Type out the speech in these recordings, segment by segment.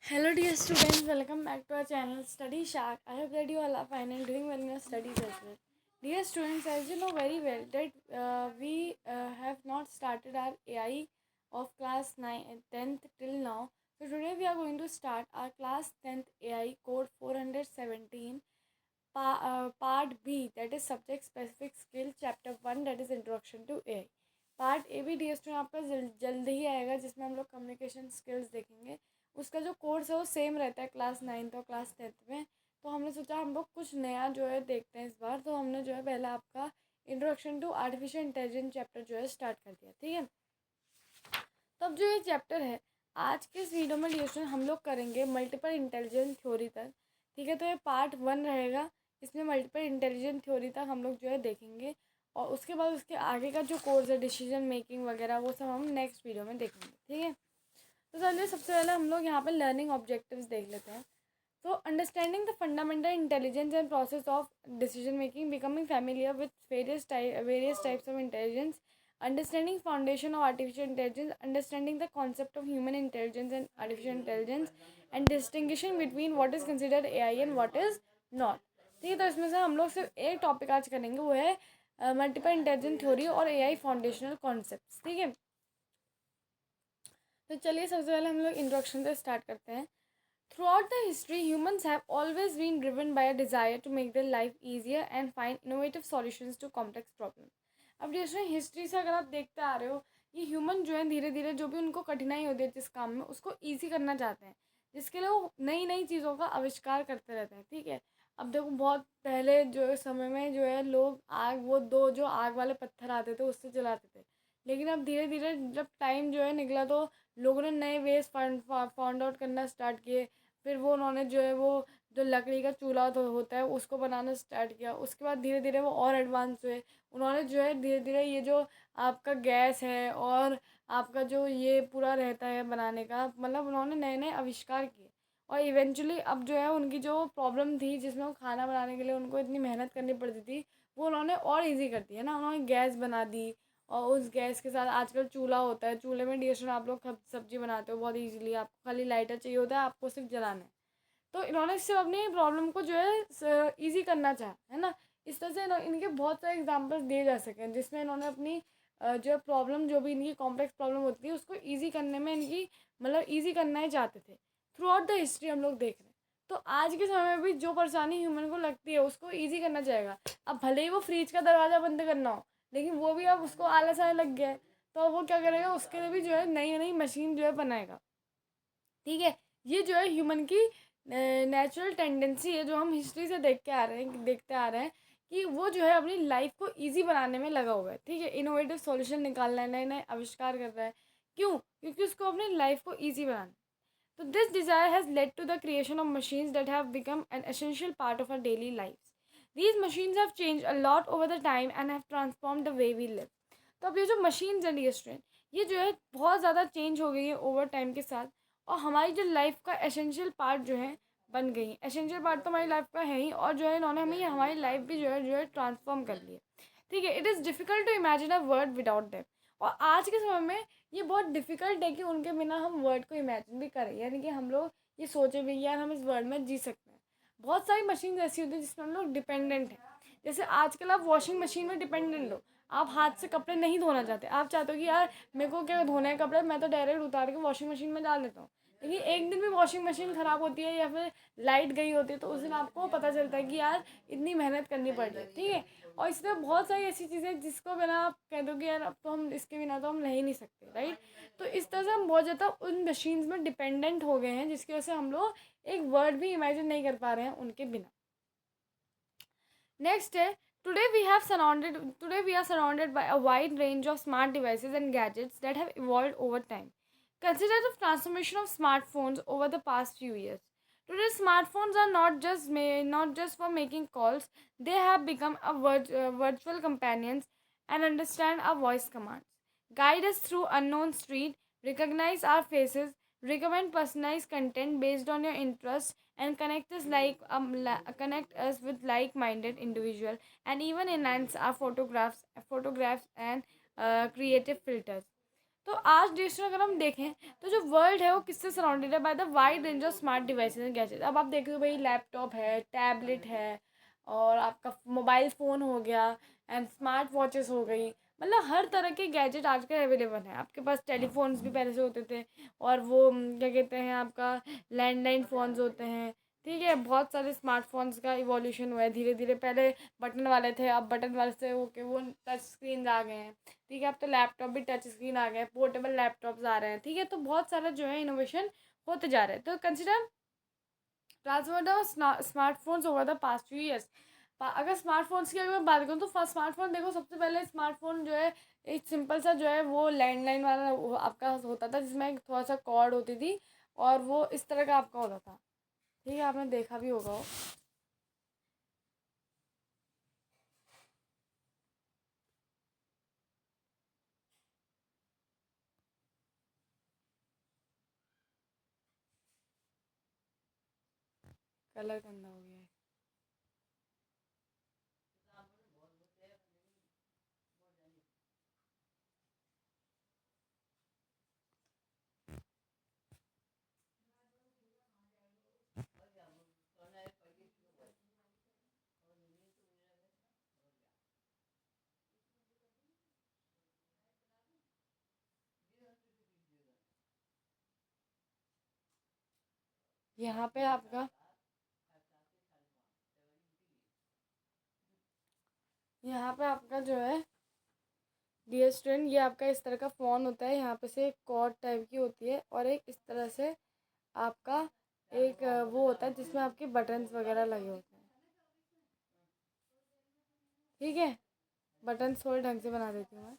Hello dear students, welcome back to our channel Study Shark. I hope that you all are fine and doing well in your studies as well. Dear students, as you know very well that we have not started our AI of class 9 and 10th till now. So today we are going to start our class 10th AI code 417 part B, that is subject specific skill chapter 1, that is introduction to AI. Part A भी D S आपका जल्द ही आएगा, जिसमें हम लोग communication skills देखेंगे। उसका जो कोर्स है वो सेम रहता है क्लास 9th और क्लास 10th में। तो हमने सोचा हम लोग कुछ नया जो है देखते हैं इस बार। तो हमने जो है पहला आपका introduction to artificial intelligence chapter जो है स्टार्ट कर दिया, ठीक है। तो अब जो ये चैप्टर है, आज के इस वीडियो में डी हम लोग करेंगे मल्टीपल इंटेलिजेंस थ्योरी तक, ठीक है। तो ये पार्ट 1 रहेगा, इसमें मल्टीपल इंटेलिजेंस थ्योरी तक हम लोग जो है देखेंगे। और उसके बाद उसके आगे का जो कोर्स है डिसीजन मेकिंग वगैरह वो सब हम नेक्स्ट वीडियो में देखेंगे, ठीक है। तो चलिए सबसे पहले हम लोग यहाँ पे लर्निंग ऑब्जेक्टिव्स देख लेते हैं। तो understanding the fundamental intelligence and process of decision making, becoming familiar with various types of intelligence, understanding foundation of artificial intelligence, understanding the concept of human intelligence and artificial intelligence, and distinguishing between what is considered AI and what is not, ठीक है। तो इसमें से हम लोग सिर्फ एक topic आज करेंगे, वो है मल्टीपल इंटेलिजेंस थ्योरी और एआई फाउंडेशनल कॉन्सेप्ट्स, ठीक है। तो चलिए सबसे पहले हम लोग इंट्रोडक्शन से स्टार्ट करते हैं। Throughout the history, humans have always been driven by a desire to make their life easier and find innovative solutions to complex problems. अब जैसे हिस्ट्री से अगर आप देखते आ रहे हो, ये ह्यूमन जो है धीरे धीरे जो भी उनको कठिनाई होती है जिस काम में, उसको ईजी करना चाहते हैं, जिसके लिए वो नई नई चीज़ों का आविष्कार करते रहते हैं, ठीक है। अब देखो बहुत पहले जो समय में जो है लोग आग, वो दो जो आग वाले पत्थर आते थे उससे जलाते थे। लेकिन अब धीरे धीरे जब टाइम जो है निकला तो लोगों ने नए वेज फाउंड आउट करना स्टार्ट किए। फिर वो उन्होंने जो है वो जो लकड़ी का चूल्हा तो होता है उसको बनाना स्टार्ट किया। उसके बाद धीरे धीरे वो और एडवांस हुए। उन्होंने जो है धीरे धीरे ये जो आपका गैस है और आपका जो ये पूरा रहता है बनाने का, मतलब उन्होंने नए नए आविष्कार किए। और इवेंचुअली अब जो है उनकी जो प्रॉब्लम थी जिसमें वो खाना बनाने के लिए उनको इतनी मेहनत करनी पड़ती थी, वो उन्होंने और इजी कर दी है ना। उन्होंने गैस बना दी और उस गैस के साथ आजकल चूल्हा होता है। चूल्हे में डिश आप लोग सब्जी बनाते हो बहुत इजीली, आपको खाली लाइटर चाहिए होता है, आपको सिर्फ जलाना है। तो इन्होंने सिर्फ अपनी प्रॉब्लम को जो है ईजी करना चाहा, है ना। इस तरह से इनके बहुत सारे एग्जांपल्स दिए जा सकें जिसमें इन्होंने अपनी जो प्रॉब्लम, जो भी इनकी कॉम्प्लेक्स प्रॉब्लम होती है उसको ईजी करने में इनकी मतलब ईजी करना ही चाहते थे। थ्रू आउट द हिस्ट्री हम लोग देख रहे हैं। तो आज के समय में भी जो परेशानी ह्यूमन को लगती है उसको ईजी करना चाहेगा। अब भले ही वो फ्रिज का दरवाज़ा बंद करना हो, लेकिन वो भी अब उसको आलस आने लग गया है। तो अब वो क्या करेगा, उसके लिए भी जो है नई नई मशीन जो है बनाएगा, ठीक है। ये जो है ह्यूमन की नेचुरल टेंडेंसी है, जो हम हिस्ट्री से देखते आ रहे हैं कि वो जो है अपनी लाइफ को इजी बनाने में लगा हुआ है, ठीक है। इनोवेटिव सॉल्यूशन निकालना है, नए नए आविष्कार कर रहा है। क्यों? क्योंकि उसको अपनी लाइफ को ईजी बनाना। तो this desire has led to the creation of machines that have become an essential part of our daily life. These machines have change a lot over the time and have transform the way we live. तो अब ये जो machines है dear student, ये जो है बहुत ज़्यादा चेंज हो गई है ओवर टाइम के साथ, और हमारी जो लाइफ का एसेंशियल पार्ट जो है बन गई है। एसेंशियल पार्ट तो हमारी लाइफ का है ही, और जो है इन्होंने हमें हमारी लाइफ भी जो है ट्रांसफॉर्म कर ली है, ठीक है। It is difficult to imagine a world without them. और आज के समय में ये बहुत डिफ़िकल्ट है कि उनके बिना हम वर्ड को इमेजिन भी करें, यानी कि हम लोग ये सोचे भी यार हम इस वर्ल्ड में जी सकते हैं। बहुत सारी मशीन ऐसी होती है जिसमें हम लोग डिपेंडेंट हैं। जैसे आजकल आप वॉशिंग मशीन में डिपेंडेंट हो, आप हाथ से कपड़े नहीं धोना चाहते, आप चाहते हो कि यार मेरे को क्या धोने हैं कपड़े, मैं तो डायरेक्ट उतार के वॉशिंग मशीन में डाल देता हूँ। लेकिन एक दिन भी वॉशिंग मशीन ख़राब होती है या फिर लाइट गई होती है तो उस दिन आपको पता चलता है कि यार इतनी मेहनत करनी पड़ रही है, ठीक है। और इसमें बहुत सारी ऐसी चीज़ें जिसको बिना आप कह दो कि यार अब तो हम इसके बिना तो हम रह ही नहीं सकते, राइट। तो इस तरह से हम बहुत ज़्यादा उन मशीन्स में डिपेंडेंट हो गए हैं, जिसकी वजह से हम लोग एक वर्ड भी इमेजिन नहीं कर पा रहे हैं उनके बिना। नेक्स्ट है, today we are surrounded by a wide range of smart devices and gadgets that have evolved over time. Consider the transformation of smartphones over the past few years. Today, smartphones are not just for making calls; they have become virtual companions and understand our voice commands, guide us through unknown street, recognize our faces, recommend personalized content based on your interests, and connect us with like-minded individual, and even enhance our photographs and creative filters. तो आज digital अगर हम देखें तो जो world है वो किससे सराउंडेड है, by the wide range of smart devices and gadgets. अब आप देख रहे हो भाई, लैपटॉप है, टैबलेट है, और आपका मोबाइल फ़ोन हो गया, एंड स्मार्ट वॉचेस हो गई। मतलब हर तरह के गैजेट आजकल अवेलेबल हैं आपके पास। टेलीफोन्स भी पहले से होते थे, और वो क्या कहते हैं आपका, लैंडलाइन फ़ोन्स होते हैं। ठीक है, बहुत सारे स्मार्टफोन्स का इवोल्यूशन हुआ है धीरे धीरे। पहले बटन वाले थे, अब बटन वाले से होके वो टच स्क्रीन आ गए हैं। ठीक है, अब तो लैपटॉप भी टच स्क्रीन आ गए हैं, पोर्टेबल लैपटॉप्स आ रहे हैं। ठीक है, तो बहुत सारा जो है इनोवेशन होते जा रहे हैं। तो consider transfer smartphones over the past few years. अगर स्मार्टफोन्स की अगर मैं बात करूँ तो फर्स्ट स्मार्टफोन देखो, सबसे पहले स्मार्टफोन जो है एक सिंपल सा जो है वो लैंडलाइन वाला आपका होता था, जिसमें एक थोड़ा सा कॉर्ड होती थी, और वो इस तरह का आपका होता था। ठीक है, आपने देखा भी होगा वो। कलर करना हो गया है। यहाँ पे आपका यहाँ पे आपका जो है डियर स्टूडेंट, ये आपका इस तरह का फ़ोन होता है। यहाँ पे से एक कॉर्ड टाइप की होती है, और एक इस तरह से आपका एक वो होता है जिसमें आपके बटन्स वगैरह लगे होते हैं। ठीक है, बटन्स थोड़े ढंग से बना देती हूँ मैं।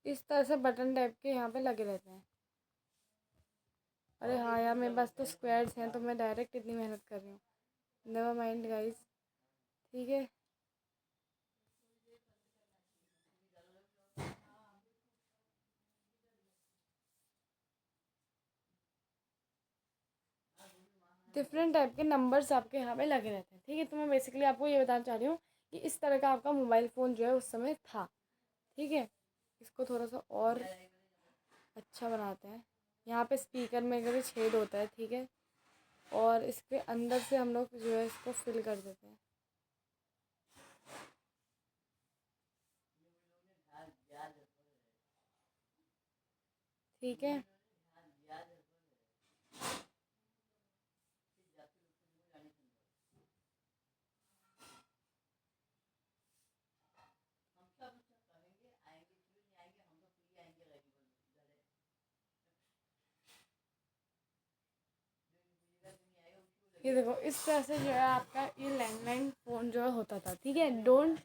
इस तरह से बटन टाइप के यहाँ पे लगे रहते हैं। अरे हाँ यार, मेरे पास तो स्क्वायर्स हैं, तो मैं डायरेक्ट इतनी मेहनत कर रही हूँ। Never mind guys. ठीक है, डिफरेंट टाइप के नंबर्स आपके यहाँ पे लगे रहते हैं। ठीक है, तो मैं बेसिकली आपको ये बताना चाह रही हूँ कि इस तरह का आपका मोबाइल फ़ोन जो है उस समय था। ठीक है, इसको थोड़ा सा और अच्छा बनाते हैं। यहाँ पे स्पीकर में कभी छेद होता है। ठीक है, और इसके अंदर से हम लोग जो है इसको फिल कर देते हैं। ठीक है, ये देखो इस तरह से जो है आपका ये लैंडलाइन फ़ोन जो है होता था। ठीक है, डोंट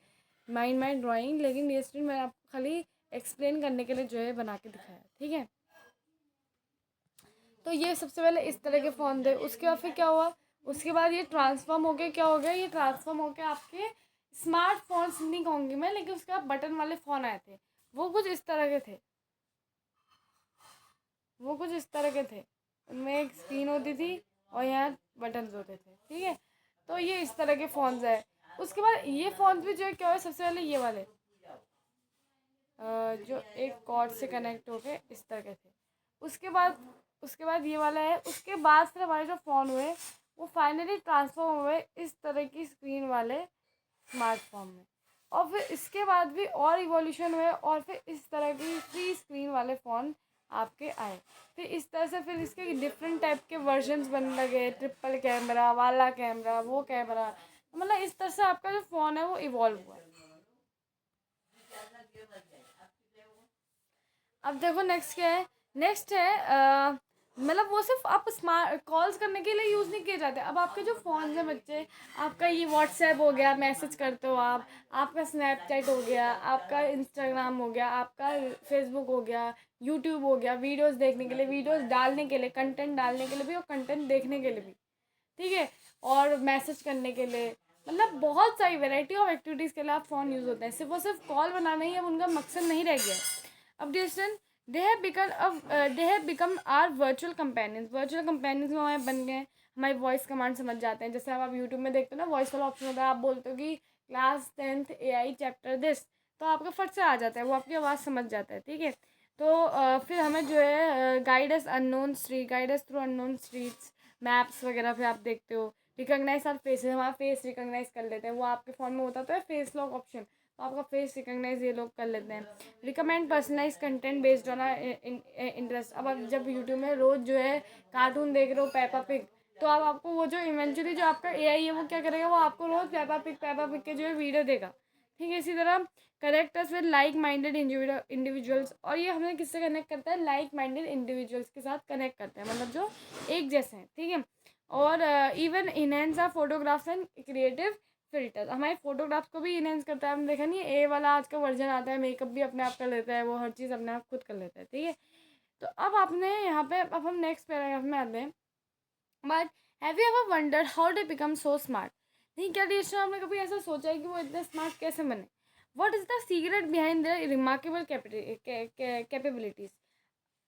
माइंड माई ड्राइंग, लेकिन ये स्टूडेंट मैंने आपको खाली एक्सप्लेन करने के लिए जो है बना के दिखाया। ठीक है, तो ये सबसे पहले इस तरह के फ़ोन थे। उसके बाद फिर क्या हुआ, उसके बाद ये ट्रांसफॉर्म हो गया। क्या हो गया, ये ट्रांसफॉर्म हो गया आपके स्मार्टफोन्स नहीं कहूँगी मैं, लेकिन उसके बाद बटन वाले फ़ोन आए थे। वो कुछ इस तरह के थे, वो कुछ इस तरह के थे। उनमें एक स्क्रीन होती थी, और यहाँ बटन्स होते थे। ठीक है, तो ये इस तरह के फ़ोन्स है। उसके बाद ये फ़ोन्स भी जो है क्या हुआ, सबसे पहले ये वाले जो एक कॉर्ड से कनेक्ट हो गए इस तरह के थे। उसके बाद ये वाला है। उसके बाद फिर हमारे जो फ़ोन हुए वो फाइनली ट्रांसफॉर्म हुए इस तरह की स्क्रीन वाले स्मार्टफोन में। और फिर इसके बाद भी और इवोल्यूशन हुए, और फिर इस तरह की फ्री स्क्रीन वाले फ़ोन आपके आए। फिर इस तरह से फिर इसके डिफरेंट टाइप के वर्जन्स बनने लगे, ट्रिपल कैमरा वाला कैमरा, वो कैमरा। मतलब इस तरह से आपका जो फ़ोन है वो इवॉल्व हुआ है। अब देखो नेक्स्ट क्या है। नेक्स्ट है मतलब वो सिर्फ आप स्मार्ट कॉल्स करने के लिए यूज़ नहीं किए जाते। अब आपके जो फ़ोन है बच्चे, आपका ये व्हाट्सएप हो गया, मैसेज करते हो आप, आपका स्नैपचैट हो गया, आपका इंस्टाग्राम हो गया, आपका फेसबुक हो गया, यूट्यूब हो गया, वीडियोस देखने के लिए, वीडियोस डालने के लिए, कंटेंट डालने के लिए भी, और कंटेंट देखने के लिए भी। ठीक है, और मैसेज करने के लिए, मतलब बहुत सारी वैरायटी ऑफ एक्टिविटीज़ के लिए आप फ़ोन यूज़ होते हैं। सिर्फ और सिर्फ कॉल बनाना ही अब उनका मकसद नहीं रह गया है। अब distance they have become our virtual companions में हमारे बन गए हैं। हमारी वॉइस कमांड समझ जाते हैं। जैसे अब आप यूट्यूब में देखते हो ना, वॉइस वाला ऑप्शन होता है, आप बोलते हो कि class 10th AI chapter this, तो आपका फट से आ जाता है, वो आपकी आवाज़ समझ जाता है, ठीक है। तो फिर हमें जो है guide us through unknown streets, maps वगैरह पे आप देखते हो। रिकॉग्नाइज आर फेसेस, हमारा फेस रिकॉग्नाइज कर लेते हैं, वो आपके फ़ोन में होता तो है फेस लॉक ऑप्शन, तो आपका फेस रिकॉग्नाइज ये लोग कर लेते हैं। Recommend personalise content based on interest, अब आप जब यूट्यूब में रोज़ जो है कार्टून देख रहे हो पेपा पिग, तो अब आपको वो जो इवेंचुअली जो आपका AI है वो क्या करेगा, वो आपको रोज़ पेपा पिग के जो है वीडियो देगा, ठीक है। इसी तरह connect us with like minded individuals, और ये हमें किससे कनेक्ट करता है, लाइक माइंडेड इंडिविजुअल्स के साथ कनेक्ट करता है, मतलब जो एक जैसे हैं, ठीक है। और even enhance our photographs and creative filter, हमारे फोटोग्राफ्स को भी इनहेंस करता है। हमने देखा नहीं है, ए वाला आज का वर्जन आता है, मेकअप भी अपने आप कर लेता है, वो हर चीज़ अपने आप खुद कर लेता है, ठीक है। तो अब आपने यहाँ पे, अब हम नेक्स्ट पैराग्राफ में आते हैं। But have you ever wondered how they become so smart, नहीं क्या डिस्टर आपने कभी ऐसा सोचा है कि वो इतने स्मार्ट कैसे बने? What is the secret behind there remarkable capabilities,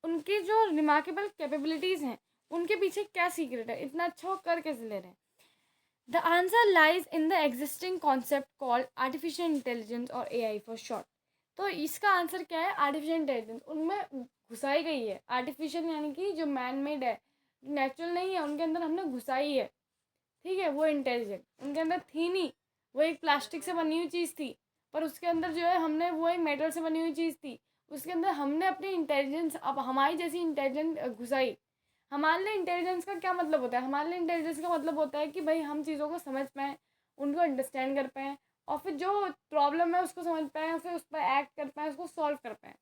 उनकी जो रिमार्केबल कैपेबिलिटीज़ हैं उनके पीछे क्या सीक्रेट है, इतना अच्छा वो कर कैसे ले रहे हैं? The answer lies in the existing concept called artificial intelligence और AI फॉर शॉर्ट। तो इसका आंसर क्या है, आर्टिफिशियल इंटेलिजेंस उनमें घुसाई गई है। आर्टिफिशियल यानी कि जो मैन मेड है, नेचुरल नहीं है, उनके अंदर हमने घुसाई है, ठीक है। वो इंटेलिजेंट उनके अंदर थी नहीं, वो एक प्लास्टिक से बनी हुई चीज़ थी, पर उसके अंदर जो है हमने, वो एक मेटल से बनी हुई चीज़ थी, उसके अंदर हमने अपनी इंटेलिजेंस, अब हमारी जैसी इंटेलिजेंस घुसाई। हमारे लिए इंटेलिजेंस का क्या मतलब होता है, हमारे लिए इंटेलिजेंस का मतलब होता है कि भाई हम चीज़ों को समझ पाएँ, उनको अंडरस्टैंड कर पाएँ, और फिर जो प्रॉब्लम है उसको समझ पाएँ, और फिर उस पर एक्ट कर पाएँ, उसको सॉल्व कर पाएँ।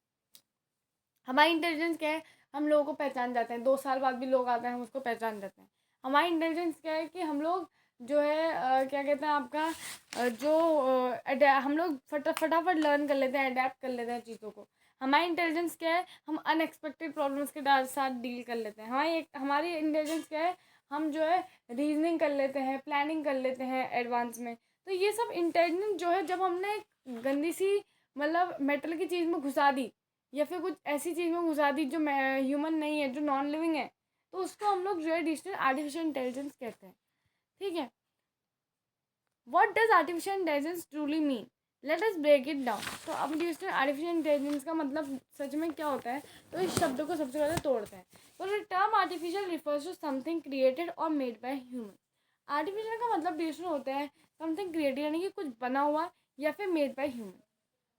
हमारी इंटेलिजेंस क्या है, हम लोगों को पहचान जाते हैं, 2 साल बाद भी लोग आते हैं, हम उसको पहचान जाते हैं। हमारी इंटेलिजेंस क्या है कि हम लोग जो है क्या कहते हैं आपका हम लोग फटाफट लर्न कर लेते हैं, अडेप्ट कर लेते हैं चीज़ों को। हमारी इंटेलिजेंस क्या है, हम अनएक्सपेक्टेड प्रॉब्लम्स के साथ डील कर लेते हैं। हमारी इंटेलिजेंस क्या है, हम जो है रीजनिंग कर लेते हैं, प्लानिंग कर लेते हैं एडवांस में। तो ये सब इंटेलिजेंस जो है, जब हमने गंदी सी मतलब मेटल की चीज़ में घुसा दी, या फिर कुछ ऐसी चीज़ में घुसा दी जो ह्यूमन नहीं है, जो नॉन लिविंग है, तो उसको हम लोग जो है डिजिटल आर्टिफिशियल इंटेलिजेंस कहते हैं, ठीक है। What does artificial intelligence truly mean, let us break it down. तो अब डिजिटल आर्टिफिशियल इंटेलिजेंस का मतलब सच में क्या होता है, तो इस शब्द को सबसे पहले तोड़ते हैं। तो the term artificial refers to something created और मेड बाय ह्यूमन। आर्टिफिशियल का मतलब डिजिटल होता है समथिंग क्रिएटेड, यानी कि कुछ बना हुआ, या फिर मेड बाय ह्यूमन,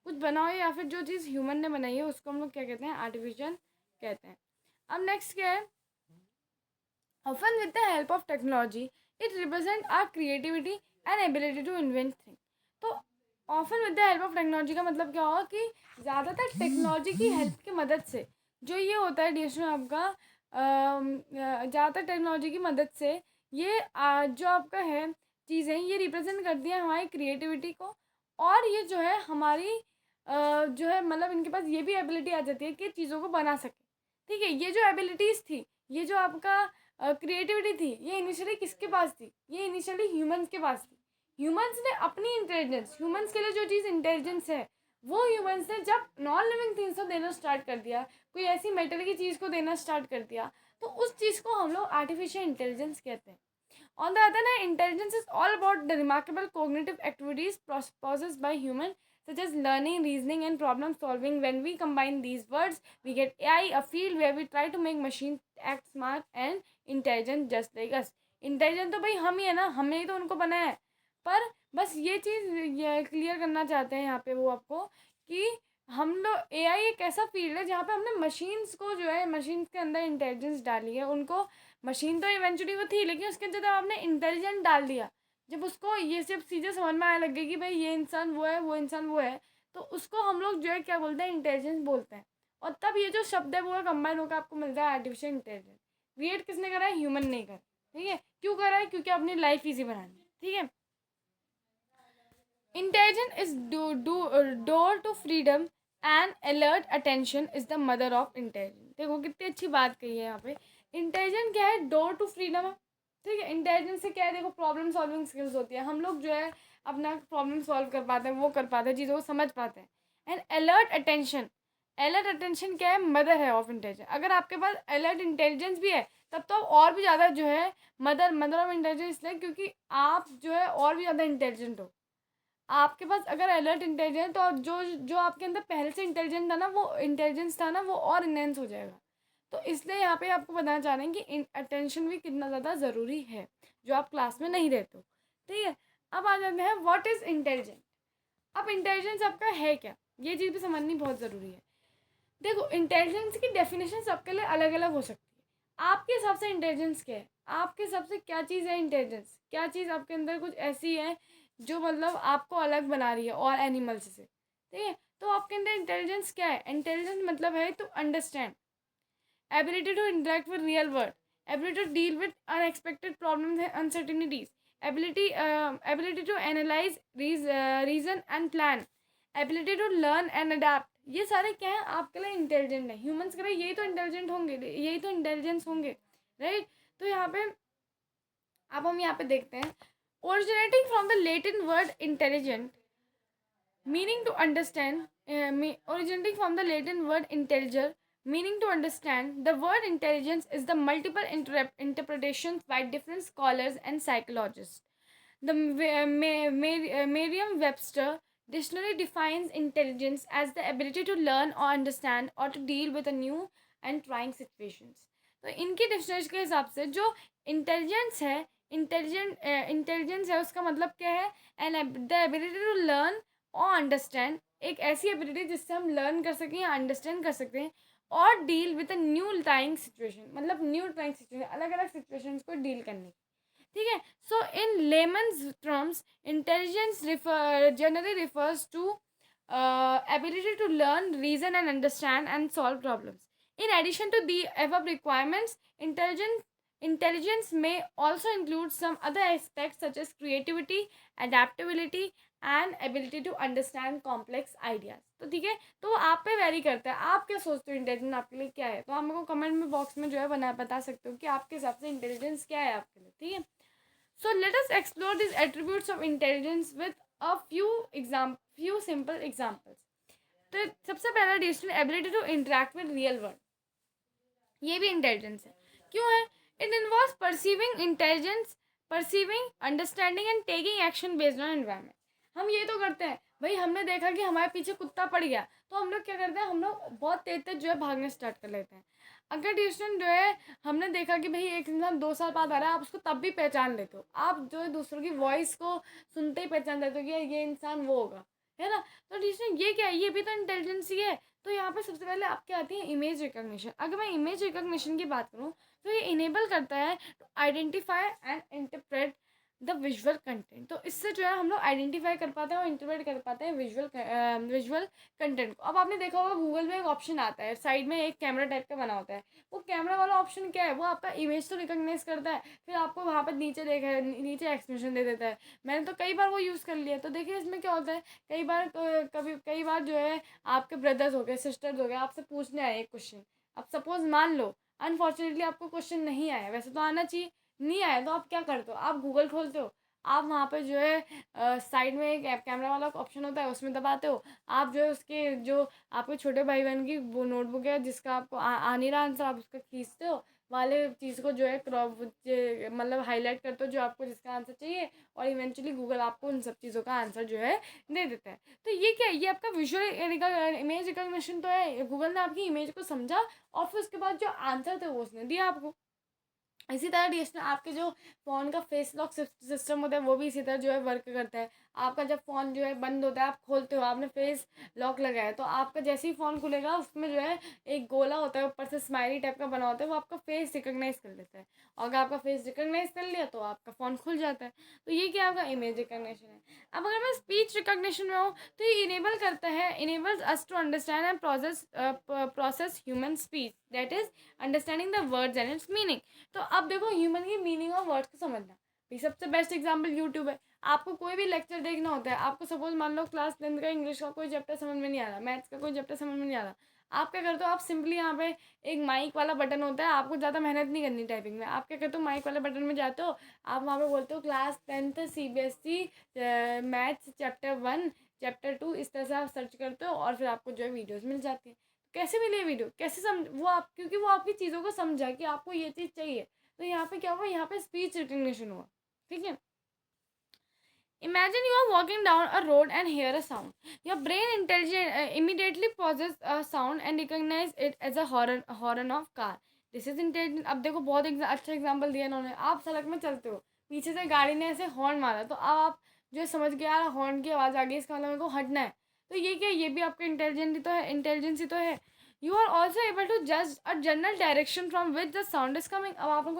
कुछ बना हो या फिर जो चीज़ ह्यूमन ने बनाई है उसको हम लोग क्या कहते हैं, आर्टिफिशियल कहते हैं। अब नेक्स्ट क्या है, often with the help of technology it represent our creativity and ability to invent things। तो often with the help of technology का मतलब क्या होगा कि ज़्यादातर टेक्नोलॉजी की हेल्प की मदद से जो ये होता है डिस्ट्रीब्यूशन आपका, ज़्यादातर टेक्नोलॉजी की मदद से ये जो आपका है चीज़ें, ये रिप्रेजेंट करती हैं हमारी क्रिएटिविटी को, और ये जो है हमारी जो है मतलब इनके पास ये भी एबिलिटी आ जाती है कि चीज़ों को बना सके, ठीक है। ये जो एबिलिटीज़ थी, ये जो आपका क्रिएटिविटी थी, ये इनिशियली किसके पास थी, ये इनिशियली ह्यूमंस के पास थी। ह्यूमंस ने अपनी इंटेलिजेंस, ह्यूमंस के लिए जो चीज़ इंटेलिजेंस है, वो ह्यूमंस ने जब नॉन लिविंग थिंग्स को देना स्टार्ट कर दिया, कोई ऐसी मेटल की चीज़ को देना स्टार्ट कर दिया, तो उस चीज़ को हम लोग आर्टिफिशियल इंटेलिजेंस कहते हैं। On the other hand, intelligence is all about the remarkable cognitive activities possessed by humans, such as learning, reasoning, and problem solving. When we combine these words, we get AI, a field where we try to make machines act smart and intelligent just like us. Intelligent तो भाई हम ही है ना, हमने ही तो उनको बनाया है। पर बस ये चीज़ ये क्लियर करना चाहते हैं यहाँ पे वो आपको, कि हम लोग AI एक ऐसा फील्ड है जहाँ पे हमने मशीन्स को जो है, मशीन्स के अंदर इंटेलिजेंस डाली है। उनको मशीन तो इवेंचुअली वो थी, लेकिन उसके अंदर जब आपने इंटेलिजेंट डाल दिया, जब उसको ये सब चीज़ें समझ में आने लग गई कि भाई ये इंसान वो है, वो इंसान वो है, तो उसको हम लोग जो है क्या बोलते हैं, इंटेलिजेंस बोलते हैं। और तब ये जो शब्द है वो कंबाइन होकर आपको मिलता है आर्टिफिशियल इंटेलिजेंस। क्रिएट किसने करा है, ह्यूमन ने करा, ठीक है। क्यों करा है, क्योंकि अपनी लाइफ ईजी बनानी है, ठीक है। Intelligence is door to freedom and alert attention is the mother of intelligence. देखो कितनी अच्छी बात कही है यहाँ पे। इंटेलिजेंस क्या है, डोर टू फ्रीडम है, ठीक है। इंटेलिजेंस से क्या है, देखो प्रॉब्लम सॉल्विंग स्किल्स होती है, हम लोग जो है अपना प्रॉब्लम सॉल्व कर पाते हैं, वो कर पाते हैं, चीज़ों को समझ पाते हैं। And alert attention, alert attention क्या है, मदर है ऑफ इंटेलिजेंस। अगर आपके पास अलर्ट इंटेलिजेंस भी है, तब तो और भी ज़्यादा जो है मदर ऑफ इंटेलिजेंस, इसलिए क्योंकि आप जो है और भी ज़्यादा इंटेलिजेंट हो। आपके पास अगर अलर्ट इंटेलिजेंस, तो जो जो आपके अंदर पहले से इंटेलिजेंट था ना, वो इंटेलिजेंस था ना, वो और इनहेंस हो जाएगा। तो इसलिए यहाँ पे आपको बताना चाह रहे हैं कि अटेंशन भी कितना ज़्यादा ज़रूरी है, जो आप क्लास में नहीं रहते हो। ठीक है, अब आ जाते हैं व्हाट इज़ इंटेलिजेंट। अब इंटेलिजेंस आपका है क्या, ये चीज़ भी समझनी बहुत ज़रूरी है। देखो, इंटेलिजेंस की डेफिनेशन सबके लिए अलग अलग हो सकती है। आपके हिसाब से इंटेलिजेंस क्या है, आपके हिसाब से क्या चीज़ है इंटेलिजेंस, क्या चीज़ आपके अंदर कुछ ऐसी है जो मतलब आपको अलग बना रही है और एनिमल्स से। ठीक है, तो आपके अंदर इंटेलिजेंस क्या है, इंटेलिजेंस मतलब है to understand, ability to interact with real world, ability to deal with unexpected problems and uncertainties, ability to analyze, reason and plan, ability to learn and adapt। ये सारे क्या है आपके लिए इंटेलिजेंट है, ह्यूमंस के लिए यही तो इंटेलिजेंट होंगे, यही तो इंटेलिजेंस होंगे, राइट। तो यहाँ पे अब हम यहाँ पे देखते हैं, originating from the Latin word intelligent meaning to understand, originating from the Latin word intelliger, meaning to understand. The word intelligence is the multiple interpretations by different scholars and psychologists. The Merriam-Webster dictionary defines intelligence as the ability to learn or understand or to deal with a new and trying situations. तो इनकी dictionary के हिसाब से जो intelligence है, intelligence है उसका मतलब क्या है, and the ability to learn और अंडरस्टैंड, एक ऐसी एबिलिटी जिससे हम लर्न कर सकें या अंडरस्टैंड कर सकते हैं, और deal with a new trying situation, मतलब न्यू टाइंग सिचुएशन, अलग अलग सिचुएशंस को डील करने की। ठीक है, so in layman's terms intelligence generally refers to ability to learn, reason and understand and solve problems. In addition to the above requirements, intelligence may also include some other aspects such as creativity, adaptability and ability to understand complex ideas. तो ठीक है, तो वो आप पे very करता है, आप क्या सोचते हो इंटेलिजेंस आपके लिए क्या है। तो आप मेरे को कमेंट में बॉक्स में जो है बता सकते हो कि आपके हिसाब से इंटेलिजेंस क्या है आपके लिए। ठीक है, so let us explore these attributes of intelligence with a few simple examples. तो सबसे पहला decision ability to interact with real world, ये भी इंटेलिजेंस है। क्यों है, it involves perceiving understanding and taking action based on environment. हम ये तो करते हैं भाई, हमने देखा कि हमारे पीछे कुत्ता पड़ गया, तो हम लोग क्या करते हैं, हम लोग बहुत तेज तेज जो है भागने स्टार्ट कर लेते हैं। अगर डिसीजन जो है, हमने देखा कि भाई एक इंसान 2 साल बाद आ रहा है, आप उसको तब भी पहचान लेते हो, आप जो है दूसरों की वॉइस को सुनते ही पहचान लेते हो कि ये इंसान वो होगा, है ना। तो डिसीजन ये क्या है, ये भी तो इंटेलिजेंस ही है। तो यहाँ पे सबसे पहले आपके आती है इमेज रिकॉग्निशन। अगर मैं इमेज रिकॉग्निशन की बात करूँ, तो ये इनेबल करता है to identify and interpret the visual content. तो इससे जो है हम लोग आइडेंटिफाई कर पाते हैं और इंटरप्रेट कर पाते हैं विजुअल कंटेंट को। अब आपने देखा होगा गूगल में एक ऑप्शन आता है, साइड में एक कैमरा टाइप का बना होता है, वो कैमरा वाला ऑप्शन क्या है, वो आपका इमेज तो रिकॉग्नाइज करता है, फिर आपको वहाँ पर नीचे एक्सप्लेनेशन दे देता है। मैंने तो कई बार वो यूज़ कर लिया। तो देखिए इसमें क्या होता है, कई बार जो है आपके ब्रदर्स हो गए, सिस्टर्स हो गए, आपसे पूछने आए एक क्वेश्चन। अब सपोज मान लो अनफॉर्चुनेटली आपको क्वेश्चन नहीं आया, वैसे तो आना चाहिए, नहीं आया, तो आप क्या करते हो, आप गूगल खोलते हो, आप वहाँ पे जो है साइड में एक कैमरा वाला ऑप्शन होता है, उसमें दबाते हो। आप जो है उसके जो आपके छोटे भाई बहन की वो नोटबुक है जिसका आपको आ नहीं रहा आंसर, आप उसका खींचते हो, वाले चीज़ को जो है क्रॉप मतलब हाईलाइट करते हो जो आपको जिसका आंसर चाहिए, और इवेंचुअली गूगल आपको उन सब चीज़ों का आंसर जो है दे देता है। तो ये क्या है, ये आपका विजुअल इमेज रिकॉग्निशन तो है, गूगल ने आपकी इमेज को समझा और फिर उसके बाद जो आंसर थे वो उसने दिया आपको। इसी तरह डीएसएलआर आपके जो फ़ोन का फेस लॉक सिस्टम होता है वो भी इसी तरह जो है वर्क करता है। आपका जब फ़ोन जो है बंद होता है, आप खोलते हो, आपने फेस लॉक लगाया है, तो आपका जैसे ही फ़ोन खुलेगा उसमें जो है एक गोला होता है ऊपर से स्माइली टाइप का बना होता है, वो आपका फेस रिकॉग्नाइज कर लेता है, और अगर आपका फेस रिकॉग्नाइज कर लिया तो आपका फ़ोन खुल जाता है। तो ये क्या आपका इमेज रिकॉग्निशन है। अब अगर मैं स्पीच रिकॉग्निशन में हूँ, तो ये enables us to understand and process human speech, that is understanding the words and its meaning. तो अब देखो ह्यूमन की मीनिंग ऑफ वर्ड्स को समझना, ये सबसे बेस्ट एग्जांपल यूट्यूब है। आपको कोई भी लेक्चर देखना होता है, आपको सपोज मान लो क्लास 10th का इंग्लिश का कोई चैप्टर समझ में नहीं आ रहा, मैथ्स का कोई चैप्टर समझ में नहीं आ रहा, आप क्या करते हो, आप सिंपली यहाँ पे एक माइक वाला बटन होता है, आपको ज़्यादा मेहनत नहीं करनी टाइपिंग में, आप क्या करते हो, माइक वाले बटन में जाते हो, आप वहाँ पे बोलते हो class 10th CBSE maths chapter 1 chapter 2, इस तरह से आप सर्च करते हो और फिर आपको जो है वीडियोज़ मिल जाती है। कैसे मिली है वीडियो, कैसे वो आप, क्योंकि वो आपकी चीज़ों को समझा कि आपको ये चीज़ चाहिए। तो यहाँ पे क्या हुआ, यहाँ पे स्पीच रिकग्निशन हुआ। ठीक है, Imagine you are walking down a road and hear a sound. Your brain immediately pauses a sound and recognize it as a horn of car. This is intelligent. अब देखो बहुत अच्छा एग्जाम्पल दिया इन्होंने. आप सड़क में चलते हो, पीछे से गाड़ी ने ऐसे हॉर्न मारा, तो अब आप जो समझ गए यार हॉर्न की आवाज़ आ गई, इसका मतलब मेरे को हटना है. तो ये क्या, ये भी आपका इंटेलिजेंट ही तो है, इंटेलिजेंस ही तो है. You are also able to जज a general direction from which the sound is coming. अब आप लोग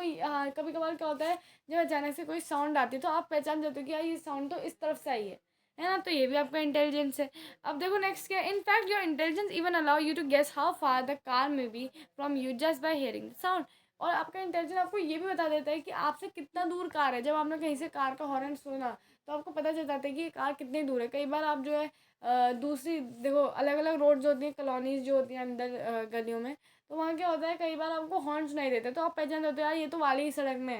कभी कभार क्या होता है, जब अचानक से कोई साउंड आती है तो आप पहचान जाते हो कि यार ये साउंड तो इस तरफ से आई है ना. तो ये भी आपका इंटेलिजेंस है. अब देखो नेक्स्ट क्या है. In fact your intelligence even allow you to guess how far the car may be from you just by hearing the sound. और आपका इंटेलिजेंस आपको ये भी बता देता है कि आपसे कितना दूर कार है. जब आपने कहीं से कार का हॉर्न सुना तो आपको पता चल जाता है कि ये कार कितनी दूर है. कई बार आप जो है दूसरी देखो अलग अलग रोड्स होती हैं, कॉलोनीज जो होती हैं अंदर गलियों में, तो वहाँ क्या होता है कई बार आपको हॉर्न सुनाई देते हैं, तो आप पहचान जाते हो यार ये तो वाली ही सड़क में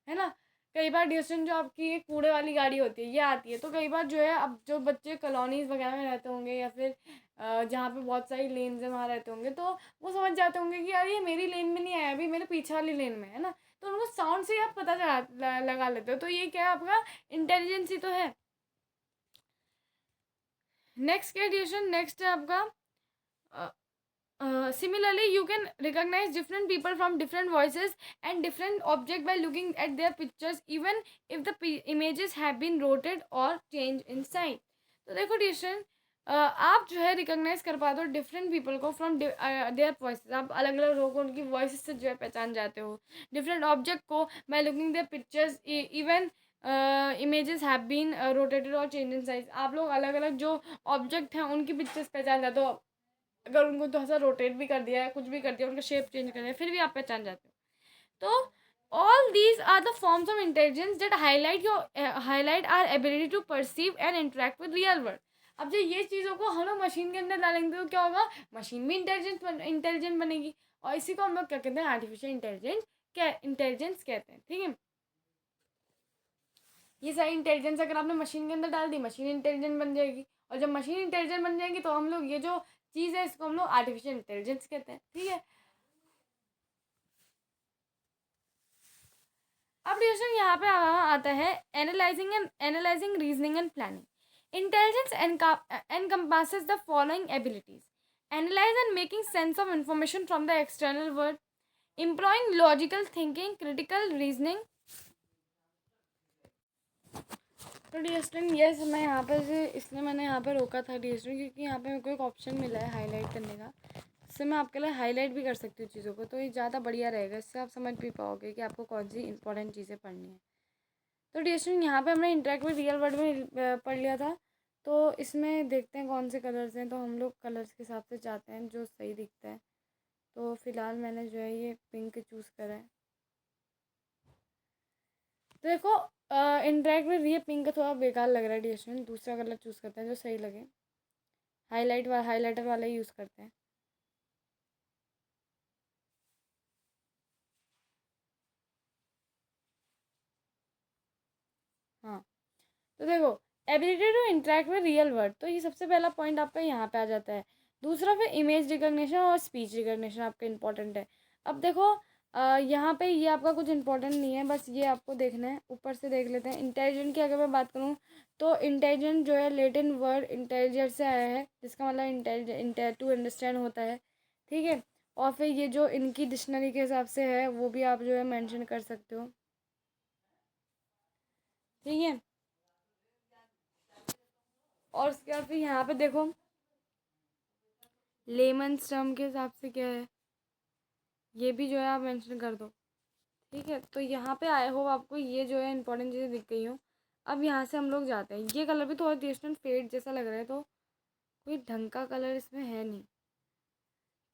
है ना. कई बार डिस्टेंस जो आपकी एक कूड़े वाली गाड़ी होती है ये आती है, तो कई बार जो है अब जो बच्चे कॉलोनीज़ वगैरह में रहते होंगे या फिर जहाँ पे बहुत सारी लेन्स है वहाँ रहते होंगे, तो वो समझ जाते होंगे कि यार ये मेरी लेन में नहीं आया, अभी मेरे पीछे वाली लेन में है ना. तो उनको साउंड से ही आप पता लगा लेते हो. तो ये क्या है, आपका इंटेलिजेंस ही तो है. नेक्स्ट क्या डिस्ट्रीब्यूशन, नेक्स्ट है आपका similarly you can recognize different people from different voices and different object by looking at their pictures even if the images have been rotated or changed in size. तो देखो distribution, आप जो है recognise कर पाते हो डिफरेंट पीपल को from their voice. आप अलग अलग लोगों को उनकी वॉइस से जो है पहचान जाते हो. डिफरेंट ऑब्जेक्ट को by looking their pictures even images have been rotated और चेंज इन साइज. आप लोग अलग अलग जो ऑब्जेक्ट हैं उनकी पिक्चर्स पहचान जाते हो. अगर उनको थोड़ा सा रोटेट भी कर दिया है, कुछ भी कर दिया, उनका शेप चेंज कर दिया, फिर भी आप पहचान जाते हो. तो all these are the forms of intelligence that highlight our ability to perceive and interact with real world. अब जब ये चीज़ों को हम लोग मशीन के अंदर डालेंगे तो क्या होगा, मशीन भी इंटेलिजेंट बनेगी. और इसी को हम लोग क्या कहते हैं, आर्टिफिशियल इंटेलिजेंस कहते हैं. ठीक है, ये सारी इंटेलिजेंस अगर आपने मशीन के अंदर डाल दी, मशीन इंटेलिजेंट बन जाएगी. और जब मशीन इंटेलिजेंट बन जाएगी तो हम लोग ये जो चीज़ है इसको हम लोग आर्टिफिशियल इंटेलिजेंस कहते हैं. ठीक है, अब डिस्कशन यहाँ पे आता है analysing reasoning and planning. Intelligence encompasses the following abilities: analyze and making sense of information from the external world, employing logical thinking, critical reasoning. तो डिस्टेंट यस, मैं यहाँ पर से इसलिए मैंने यहाँ पर रोका था डिस्टेंट, क्योंकि यहाँ पे मेरे को एक ऑप्शन मिला है हाईलाइट करने का. इससे मैं आपके लिए हाईलाइट भी कर सकती हूँ चीज़ों को, तो ये ज़्यादा बढ़िया रहेगा. इससे आप समझ भी पाओगे कि आपको कौन सी इंपॉर्टेंट चीज़ें पढ़नी है. तो डिस्टेंट यहाँ पे हमने इंटरेक्ट विद रियल वर्ल्ड में पढ़ लिया था. तो इसमें देखते हैं कौन से कलर्स हैं. तो हम लोग कलर्स के हिसाब से जाते हैं जो सही दिखता है. तो फिलहाल मैंने जो है ये पिंक चूज़ करा है. तो देखो इंटरेक्ट में ये पिंक थोड़ा बेकार लग रहा है डिस्टेंट. दूसरा कलर चूज़ करते हैं जो सही लगे. हाईलाइटर वाला ही यूज़ करते हैं. हाँ, तो देखो ability to interact with real world, तो ये सबसे पहला पॉइंट आपका यहाँ पे आ जाता है. दूसरा फिर इमेज रिकॉग्निशन और स्पीच रिकॉग्निशन आपका इंपॉर्टेंट है. अब देखो यहाँ पे ये आपका कुछ इंपॉर्टेंट नहीं है, बस ये आपको देखना है. ऊपर से देख लेते हैं. इंटेलिजेंट की अगर मैं बात करूँ तो इंटेलिजेंट जो है लेटिन वर्ड इंटेलिजेंट से आया है, जिसका मतलब इंटेलिजेंट टू अंडरस्टैंड होता है. ठीक है, और फिर ये जो इनकी डिक्शनरी के हिसाब से है वो भी आप जो है मेंशन कर सकते हो. ठीक है, और उसके बाद फिर यहाँ पे देखो लेमन्स टर्म के हिसाब से क्या है, ये भी जो है आप मेंशन कर दो. ठीक है, तो यहाँ पे आए हो आपको ये जो है इंपॉर्टेंट चीज़ें दिख गई हो. अब यहाँ से हम लोग जाते हैं. ये कलर भी थोड़ा डिस्टेंट फेड जैसा लग रहा है, तो कोई ढंग का कलर इसमें है नहीं.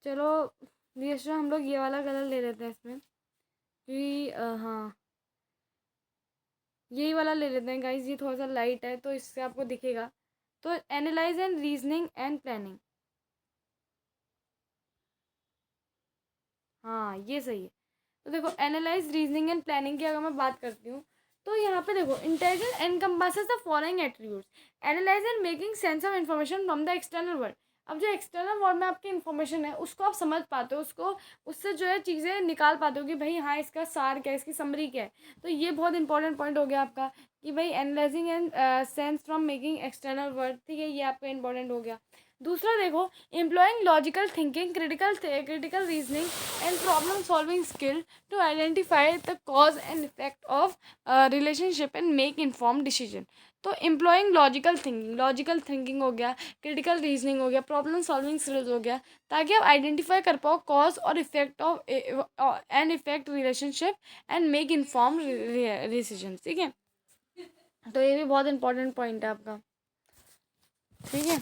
चलो डिस्टेंट हम लोग ये वाला कलर ले लेते हैं इसमें, क्योंकि हाँ यही वाला ले लेते हैं गाइज. ये थोड़ा सा लाइट है तो इससे आपको दिखेगा. तो analyse and reasoning and planning, हाँ ये सही है. तो देखो एनालाइज रीजनिंग एंड प्लानिंग की अगर मैं बात करती हूँ तो यहाँ पे देखो intelligence encompasses the following attributes: analyse and making sense of information from the external world. अब जो एक्सटर्नल वर्ल्ड में आपकी इन्फॉर्मेशन है उसको आप समझ पाते हो, उसको उससे जो है चीज़ें निकाल पाते हो कि भाई हाँ इसका सार क्या है, इसकी समरी क्या है। तो ये बहुत इंपॉर्टेंट पॉइंट हो गया आपका कि भाई analysing and sense from making external world, ठीक है, ये आपका इंपॉर्टेंट हो गया। दूसरा देखो, employing logical thinking, critical reasoning and problem solving skill to identify the cause and effect of relationship and make inform decision. तो एम्प्लॉइंग लॉजिकल थिंकिंग हो गया, क्रिटिकल रीजनिंग हो गया, प्रॉब्लम सॉल्विंग स्किल्स हो गया, ताकि आप आइडेंटिफाई कर पाओ कॉज और effect of and effect relationship and make inform decision, ठीक है। तो ये भी बहुत इंपॉर्टेंट पॉइंट है आपका, ठीक है।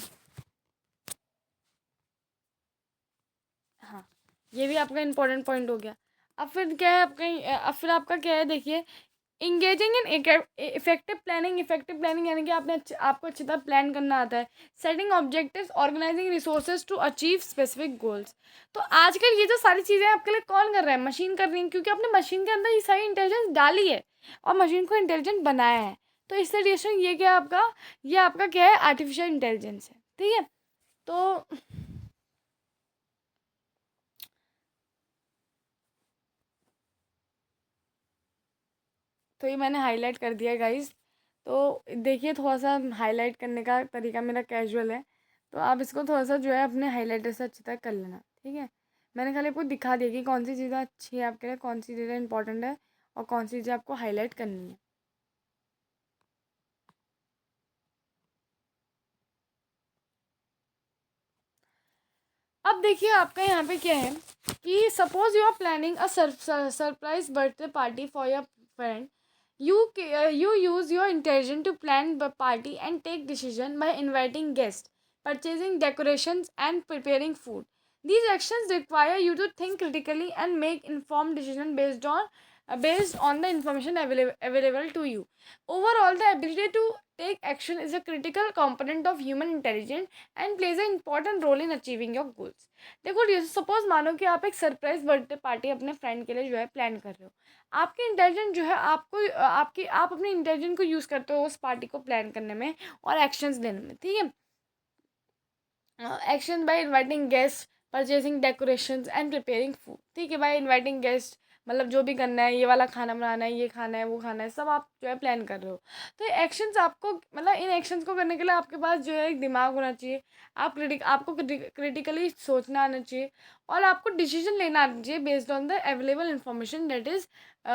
हाँ, ये भी आपका इम्पोर्टेंट पॉइंट हो गया। अब फिर क्या है आपका, अब फिर आपका क्या है, देखिए, इंगेजिंग इन इफेक्टिव प्लानिंग यानी कि आपको अच्छी तरह प्लान करना आता है। Setting objectives, organising resources to achieve specific goals. तो आजकल ये जो सारी चीज़ें आपके लिए कौन कर रहा है? मशीन कर रही है, क्योंकि आपने मशीन के अंदर ये सारी इंटेलिजेंस डाली है और मशीन को इंटेलिजेंट बनाया है। तो इस तरीके से ये आपका क्या है, आर्टिफिशियल इंटेलिजेंस है, ठीक है। तो ये मैंने हाईलाइट कर दिया गाइस। तो देखिए, थोड़ा सा हाईलाइट करने का तरीका मेरा कैजुअल है, तो आप इसको थोड़ा सा जो है अपने हाईलाइटर से अच्छी तरह कर लेना, ठीक है। मैंने खाली आपको दिखा दिया कि कौन सी चीज़ें अच्छी है आपके लिए, कौन सी चीज़ें इंपॉर्टेंट है और कौन सी चीज़ें आपको हाईलाइट करनी है। अब देखिए आपका यहाँ पे क्या है कि suppose you are planning a surprise birthday party for your friend. You use your intelligence to plan the party and take decision by inviting guests, purchasing decorations and preparing food. These actions require you to think critically and make informed decision based on the information available to you. Overall, the ability to take action is a critical component of human intelligence and plays an important role in achieving your goals. देखो, suppose मानो कि आप एक surprise birthday party अपने friend के लिए जो है प्लान कर रहे हो। आपकी इंटेलिजेंस जो है आप अपनी इंटेलिजेंस को यूज़ करते हो उस पार्टी को प्लान करने में और एक्शंस लेने में, ठीक है। Action by inviting guest, purchasing decorations and preparing food, ठीक है। बाय इनवाइटिंग गेस्ट मतलब जो भी करना है, ये वाला खाना बनाना है, ये खाना है, वो खाना है, सब आप जो है प्लान कर रहे हो। तो ये एक्शंस आपको मतलब इन एक्शंस को करने के लिए आपके पास जो है एक दिमाग होना चाहिए। आपको क्रिटिकली सोचना आना चाहिए और आपको डिसीजन लेना आना चाहिए based on the available information that is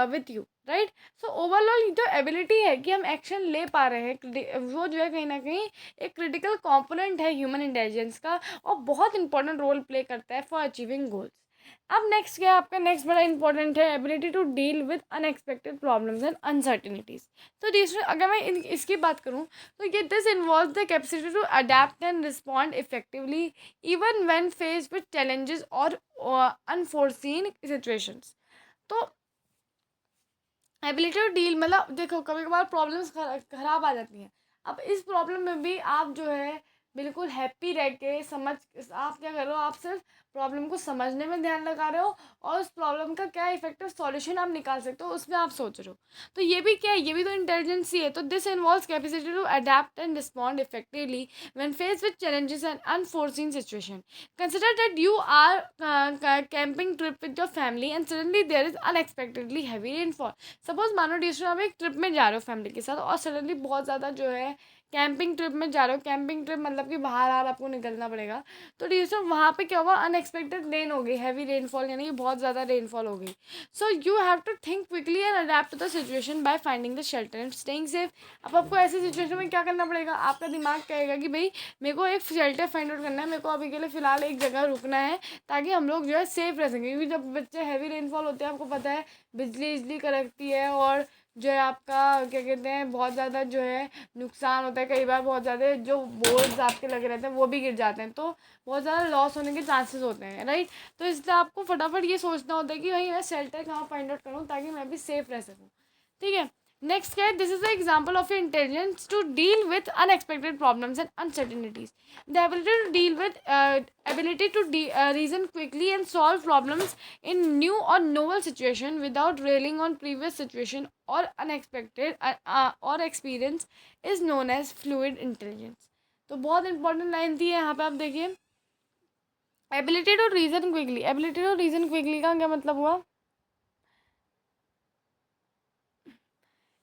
with you, right. So overall जो एबिलिटी है कि हम एक्शन ले पा रहे हैं, वो जो है कहीं ना कहीं एक क्रिटिकल कंपोनेंट है ह्यूमन इंटेलिजेंस का और बहुत इंपॉर्टेंट रोल प्ले करता है फॉर अचीविंग गोल्स। अब नेक्स्ट क्या है आपका, नेक्स्ट बड़ा इंपॉर्टेंट है ability to deal with unexpected problems and uncertainties. तो दूसरे अगर मैं इसकी बात करूँ तो ये this involve the capacity to adapt and respond effectively even when faced with challenges और अनफोर्सीन सिचुएशंस। तो एबिलिटी टू डील मतलब देखो, कभी कभार प्रॉब्लम्स खराब आ जाती हैं। अब इस प्रॉब्लम में भी आप जो है बिल्कुल हैप्पी रह के आप क्या कर रहे हो, आप सिर्फ प्रॉब्लम को समझने में ध्यान लगा रहे हो और उस प्रॉब्लम का क्या इफेक्टिव सॉल्यूशन आप निकाल सकते हो उसमें आप सोच रहे हो। तो ये भी क्या है, ये भी तो इंटेलिजेंस ही है। तो this involves capacity to adapt and respond effectively when face with challenges and unforeseen situation. Consider that you are camping trip with your family and suddenly there is unexpectedly heavy rainfall. Suppose मानो distro आप एक trip में जा रहे हो family के साथ और सडनली बहुत ज़्यादा जो है कैंपिंग ट्रिप में जा रहे हो। कैंपिंग ट्रिप मतलब कि बाहर आपको निकलना पड़ेगा। तो डिस्ट्रो वहाँ पे क्या हुआ, अनएक्सपेक्टेड रेन हो गई, हैवी रेनफॉल यानी कि बहुत ज़्यादा रेनफॉल हो गई। So you have to think quickly and adapt to the situation by finding the shelter and staying safe. अब आपको ऐसी सिचुएशन में क्या करना पड़ेगा, आपका दिमाग कहेगा कि भाई मेरे को एक शेल्टर फाइंड आउट करना है, मेरे को अभी के लिए फ़िलहाल एक जगह रुकना है ताकि हम लोग जो है सेफ रह सकें। क्योंकि जब बच्चे हैवी रेनफॉल होते हैं आपको पता है बिजली कड़कती है और जो है आपका क्या कहते हैं बहुत ज़्यादा जो है नुकसान होता है। कई बार बहुत ज़्यादा जो बोर्ड्स आपके लगे रहते हैं वो भी गिर जाते हैं, तो बहुत ज़्यादा लॉस होने के चांसेस होते हैं, राइट। तो इसलिए आपको फटाफट ये सोचना होता है कि भाई मैं शेल्टर कहाँ फाइंड आउट करूँ ताकि मैं भी सेफ रह सकूँ, ठीक है। नेक्स्ट क्या है, this is the example of intelligence to deal with unexpected problems and uncertainties. The ability to deal with ability to reason quickly and solve problems in new or novel situation without relying on previous situation or unexpected or experience is known as fluid intelligence। तो बहुत important line थी यहाँ पे, आप देखिए ability to reason quickly, ability to reason quickly का क्या मतलब हुआ?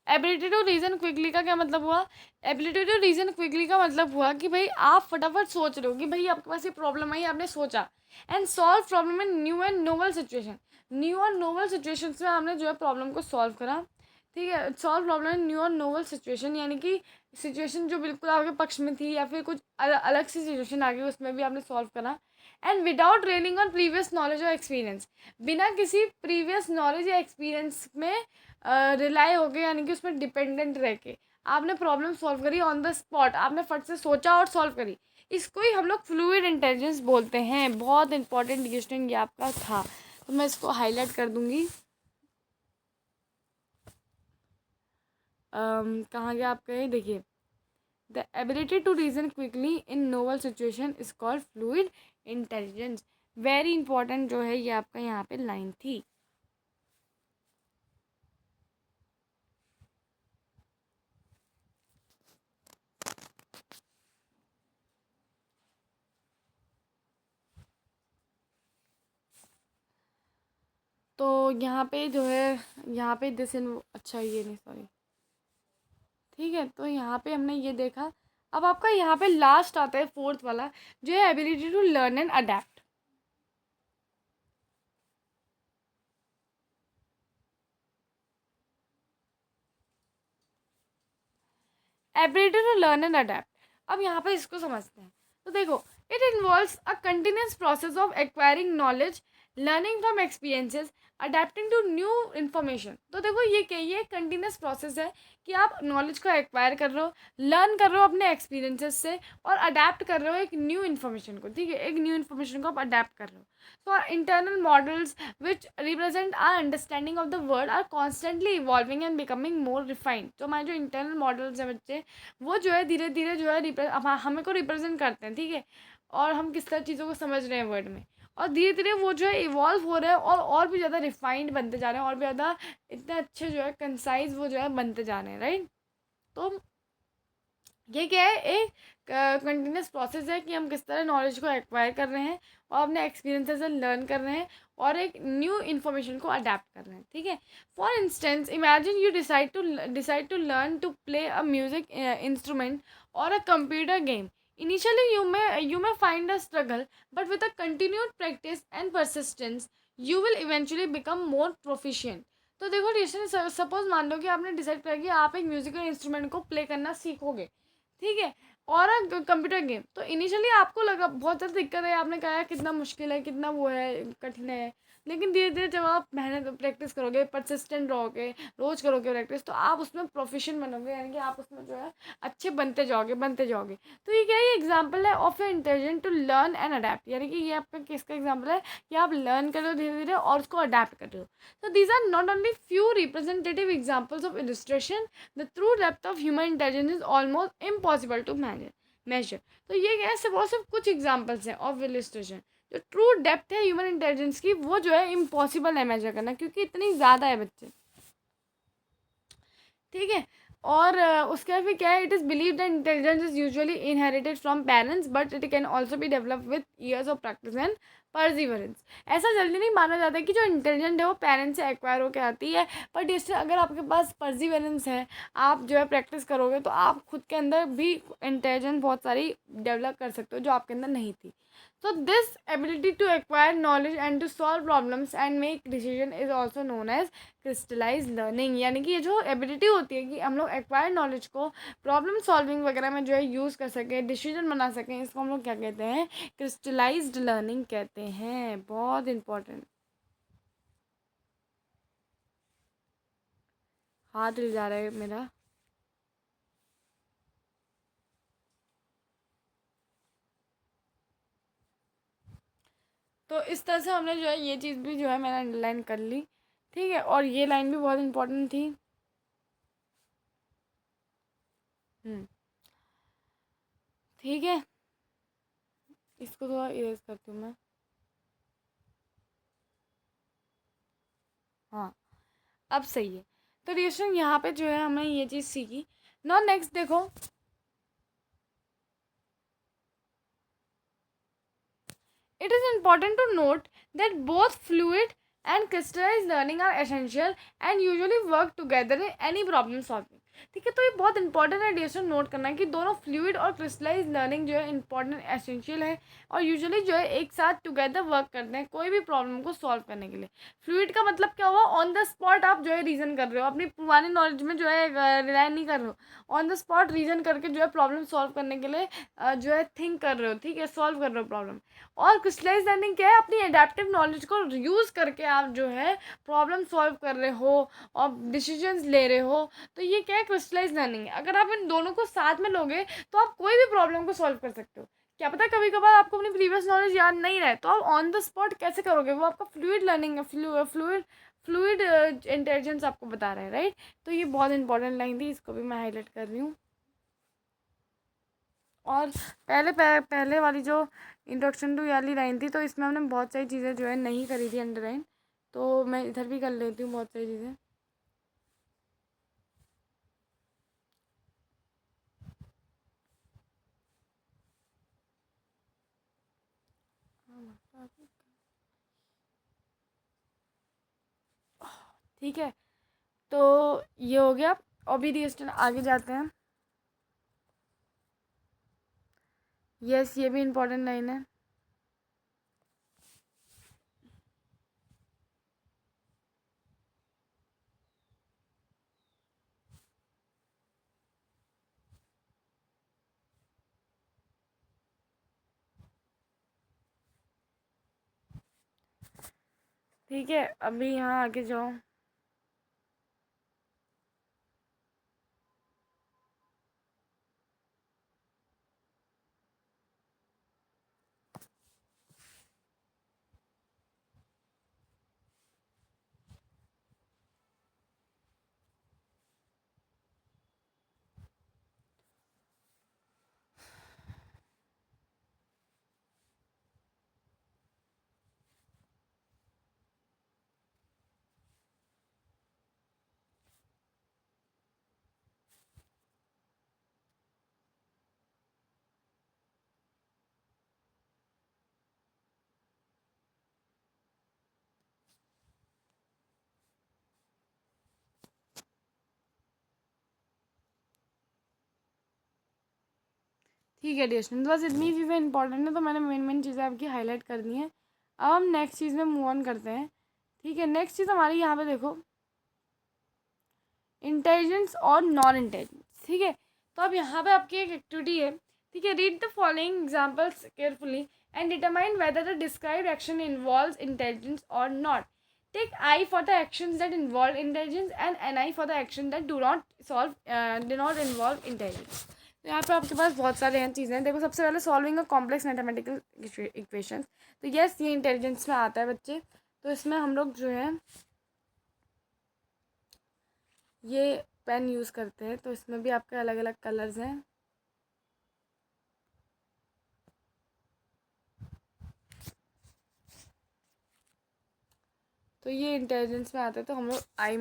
एबिलिटी टू रीजन क्विकली का क्या मतलब हुआ? एबिलिटी टू रीजन क्विकली का मतलब हुआ कि भाई आप फटाफट सोच रहे हो कि भाई आपके पास ये प्रॉब्लम आई, आपने सोचा and solve problem in new and novel situation. New और नोवल सिचुएशंस में आपने जो है प्रॉब्लम को सॉल्व करा। ठीक है, सॉल्व प्रॉब्लम इन न्यू और नोवल सिचुएशन, यानी कि सिचुएशन जो बिल्कुल आपके पक्ष में थी या फिर कुछ अलग सी सिचुएशन आ गई, उसमें भी आपने सॉल्व करा। And without raining on previous knowledge और एक्सपीरियंस, बिना किसी प्रीवियस नॉलेज या एक्सपीरियंस में रिलाई हो गए, यानी कि उसमें डिपेंडेंट रह के आपने प्रॉब्लम सॉल्व करी ऑन द स्पॉट, आपने फट से सोचा और सॉल्व करी। इसको ही हम लोग फ्लूइड इंटेलिजेंस बोलते हैं। बहुत इंपॉर्टेंट क्वेश्चन ये आपका था, तो मैं इसको हाईलाइट कर दूंगी। कहाँ गया आपका ये, देखिए, the ability to reason quickly in novel situation is called fluid intelligence. Very important जो है ये आपका यहाँ पे लाइन थी। तो यहाँ पे जो है, यहाँ पे दिस इन, अच्छा ये नहीं, सॉरी, ठीक है, तो यहाँ पे हमने ये देखा। अब आपका यहाँ पे लास्ट आता है फोर्थ वाला, जो है ability to learn and adapt. Ability to learn and adapt, अब यहाँ पे इसको समझते हैं। तो देखो, it involves a continuous process of acquiring knowledge, learning from experiences, adapting to new information. तो देखो ये क्या, ये कंटिन्यूस प्रोसेस है कि आप नॉलेज को एक्वायर कर रहे हो, लर्न कर रहे हो अपने एक्सपीरियंसेस से, और अडेप्ट कर रहे हो एक न्यू इन्फॉर्मेशन को। ठीक है, एक न्यू इन्फॉर्मेशन को आप अडेप्ट कर रहे हो। तो internal models which represent our understanding of the world are constantly evolving and becoming more refined। तो हमारे जो इंटरनल मॉडल्स हैं बच्चे, वो जो है धीरे धीरे जो है हमें को रिप्रेजेंट करते हैं। ठीक है, और हम किस तरह चीज़ों को समझ रहे हैं वर्ड में, और धीरे धीरे वो जो है इवॉल्व हो रहे हैं और भी ज़्यादा रिफाइंड बनते जा रहे हैं, और भी ज़्यादा इतने अच्छे जो है कंसाइज वो जो है बनते जा रहे हैं, राइट। तो ये क्या है, एक कंटिन्यूस प्रोसेस है कि हम किस तरह नॉलेज को एक्वायर कर रहे हैं और अपने एक्सपीरियंसेस से लर्न कर रहे हैं और एक न्यू इन्फॉर्मेशन को अडेप्ट कर रहे हैं। ठीक है, for instance imagine you decide to learn to play a music instrument और a computer game. Initially, you may find a struggle, but with a continued practice and persistence, you will eventually become more proficient। तो देखो relation, suppose मान लो कि आपने decide किया कि आप एक म्यूजिकल इंस्ट्रूमेंट को प्ले करना सीखोगे। ठीक है, और कंप्यूटर गेम, तो इनिशियली आपको लगा बहुत ज़्यादा दिक्कत है, आपने कहा कितना मुश्किल है, कितना वो है, कठिन है। लेकिन धीरे धीरे जब आप मेहनत प्रैक्टिस करोगे, परसिस्टेंट रहोगे, रोज करोगे प्रैक्टिस, तो आप उसमें प्रोफिशिएंट बनोगे, यानी कि आप उसमें जो है अच्छे बनते जाओगे बनते जाओगे। तो ये क्या है, एग्जाम्पल है of a intelligent to learn and adapt, यानी कि ये आपका किसका एग्जाम्पल है कि आप लर्न कर रहे हो धीरे धीरे और उसको अडेप्ट कर रहे हो। So these are not only few representative examples of illustration, the true depth of human intelligence is almost impossible to measure। तो ये क्या है, सिर्फ कुछ एग्जाम्पल्स हैं ऑफ इलिस्ट्रेशन। जो ट्रू डेप्थ है ह्यूमन इंटेलिजेंस की, वो जो है इम्पॉसिबल है मेजर करना, क्योंकि इतनी ज़्यादा है बच्चे। ठीक है, और उसके बाद फिर क्या है, it is believe that intelligence is usually inherited from parents, but it can also be develop with years of practice and perseverance. ऐसा जल्दी नहीं माना जाता है कि जो इंटेलिजेंट है वो पेरेंट्स से एक्वायर होकर आती है, बट इससे अगर आपके पास परसिवरेंस है, आप जो है प्रैक्टिस करोगे, तो आप खुद के अंदर भी इंटेलिजेंस बहुत सारी डेवलप कर सकते हो जो आपके अंदर नहीं थी। So this ability to acquire knowledge and to solve problems and make decision is also known as crystallized learning। यानी कि ये जो एबिलिटी होती है कि हम लोग एक्वायर नॉलेज को प्रॉब्लम सॉल्विंग वगैरह में जो है यूज़ कर सकें, डिसीजन बना सकें, इसको हम लोग क्या कहते हैं, क्रिस्टलाइज्ड लर्निंग कहते हैं। बहुत इंपॉर्टेंट। हाथ हिल जा रहा है मेरा। तो इस तरह से हमने जो है ये चीज़ भी जो है मैंने अंडरलाइन कर ली। ठीक है, और ये लाइन भी बहुत इंपॉर्टेंट थी। ठीक है, इसको थोड़ा इरेज करती हूँ मैं। हाँ, अब सही है। तो रिएक्शन यहाँ पे जो है हमने ये चीज़ सीखी। नाउ नेक्स्ट देखो, It is important to note that both fluid and crystallized learning are essential and usually work together in any problem solving. ठीक है, तो ये बहुत इंपॉर्टेंट है डिस्टेंस नोट करना कि दोनों फ्लूइड और क्रिस्टलाइज लर्निंग जो है इंपॉर्टेंट एसेंशियल है और यूजुअली जो है एक साथ टुगेदर वर्क करते हैं कोई भी प्रॉब्लम को सॉल्व करने के लिए. फ्लूइड का मतलब क्या हुआ, ऑन द स्पॉट आप जो है रीजन कर रहे हो, अपनी पुरानी नॉलेज में जो है रिलाई नहीं कर रहे हो, ऑन द स्पॉट रीजन करके जो है प्रॉब्लम सॉल्व करने के लिए जो है थिंक कर रहे हो. ठीक है, सॉल्व कर रहे हो प्रॉब्लम. और क्रिस्टलाइज लर्निंग क्या है, अपनी एडेप्टिव नॉलेज को यूज़ करके आप जो है प्रॉब्लम सॉल्व कर रहे हो और डिसीजंस ले रहे हो. तो ये क्या है, क्रिस्टलाइज लर्निंग है. अगर आप इन दोनों को साथ में लोगे तो आप कोई भी प्रॉब्लम को सॉल्व कर सकते हो. क्या पता कभी कभार आपको अपनी प्रीवियस नॉलेज याद नहीं रहे तो आप ऑन द स्पॉट कैसे करोगे, वो आपका फ्लूइड लर्निंग है, फ्लूइड इंटेलिजेंस आपको बता रहा है, राइट. तो ये बहुत इंपॉर्टेंट लाइन थी, इसको भी मैं हाईलाइट कर रही हूँ. और पहले वाली जो इंट्रोडक्शन टू वाली लाइन थी तो इसमें हमने बहुत सारी चीज़ें जो है नहीं करी थी अंडरलाइन, तो मैं इधर भी कर लेती हूँ बहुत सारी चीज़ें. ठीक है, तो ये हो गया. अभी डिस्टेंस आगे जाते हैं. यस, ये भी इम्पोर्टेंट लाइन है. ठीक है, अभी यहाँ आगे जाओ. ठीक है डिस्टेंस, बस इतनी चीज़ें इंपॉर्टेंट है तो मैंने मेन चीज़ें आपकी हाईलाइट कर दी हैं. अब हम नेक्स्ट चीज़ में मूव ऑन करते हैं. ठीक है, नेक्स्ट चीज़ हमारी यहाँ पे देखो, इंटेलिजेंस और नॉन इंटेलिजेंस. ठीक है, तो अब यहाँ पे आपकी एक एक्टिविटी है. ठीक है, read the following examples carefully and determine whether the described action involves intelligence और not. Take I for the actions that involve intelligence and N I for the action that do not involve intelligence. तो यहाँ पे आपके पास बहुत सारे हैं चीज़ें. देखो, सबसे पहले solving a complex mathematical equations. तो यस, ये इंटेलिजेंस में आता है बच्चे. तो इसमें हम लोग जो है ये पेन यूज़ करते हैं. तो इसमें भी आपके अलग अलग कलर्स हैं. तो ये इंटेलिजेंस में आता है तो हम लोग आई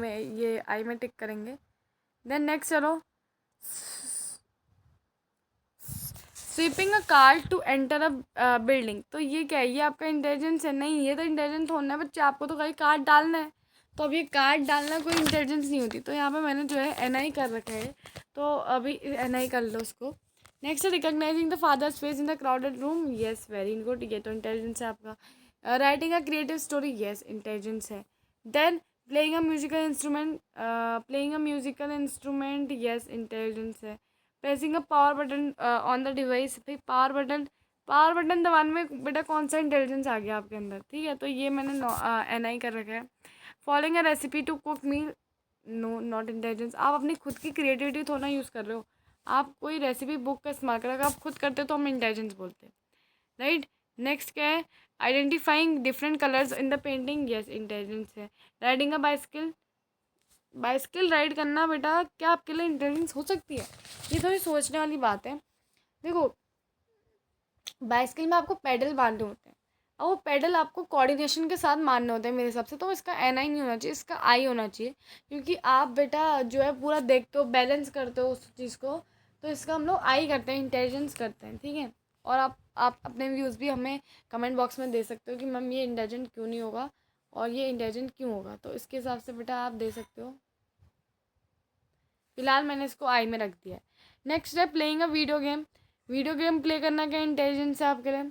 में टिक करेंगे. देन नेक्स्ट चलो, swiping a card to enter a building. तो ये क्या है, ये आपका इंटेलिजेंस है? नहीं, ये तो इंटेलिजेंस होना है बच्चे, आपको तो खाली कार्ड डालना है. तो अब ये कार्ड डालना कोई इंटेलिजेंस नहीं होती. तो यहाँ पे मैंने जो है एन आई कर रखा है, तो अभी एन आई कर लो उसको. Next, recognizing the father space in the crowded room. Yes, very good, ये तो इंटेलिजेंस है आपका. Writing a creative story. Yes, intelligence है. Then playing a musical instrument. Yes, intelligence है. Pressing a power button on the device. भाई power button दबाने में बेटा कौन सा इंटेलिजेंस आ गया आपके अंदर? ठीक है, तो ये मैंने एन आई कर रखा है. Following a recipe to cook meal. No, not intelligence. आप अपनी खुद की क्रिएटिविटी थोड़ा यूज़ कर रहे हो. आप कोई रेसिपी बुक का इस्तेमाल कर, अगर आप खुद करते हो तो हम इंटेलिजेंस बोलते हैं, राइट. नेक्स्ट क्या है, identifying different colours in the painting. Yes, intelligence है. Riding a bicycle. Bicycle ride करना बेटा क्या आपके लिए इंटेलिजेंस हो सकती है? ये थोड़ी सोचने वाली बात है. देखो, बाइसिकल में आपको पेडल बांधने होते हैं और वो पेडल आपको कोऑर्डिनेशन के साथ मारने होते हैं मेरे हिसाब से. तो इसका एन आई नहीं होना चाहिए, इसका आई होना चाहिए, क्योंकि आप बेटा जो है पूरा देखते हो, बैलेंस करते हो उस चीज़ को. तो इसका हम लोग आई करते हैं, इंटेलिजेंस करते हैं. ठीक है, और आप आप अपने व्यूज़ भी हमें कमेंट बॉक्स में दे सकते हो कि मैम ये इंटेलिजेंट क्यों नहीं होगा और ये इंटेलिजेंट क्यों होगा, तो इसके हिसाब से बेटा आप दे सकते हो। फिलहाल मैंने इसको आई में रख दिया है। नेक्स्ट है playing a video game. Video game play करना क्या इंटेलिजेंस है आपके लिए?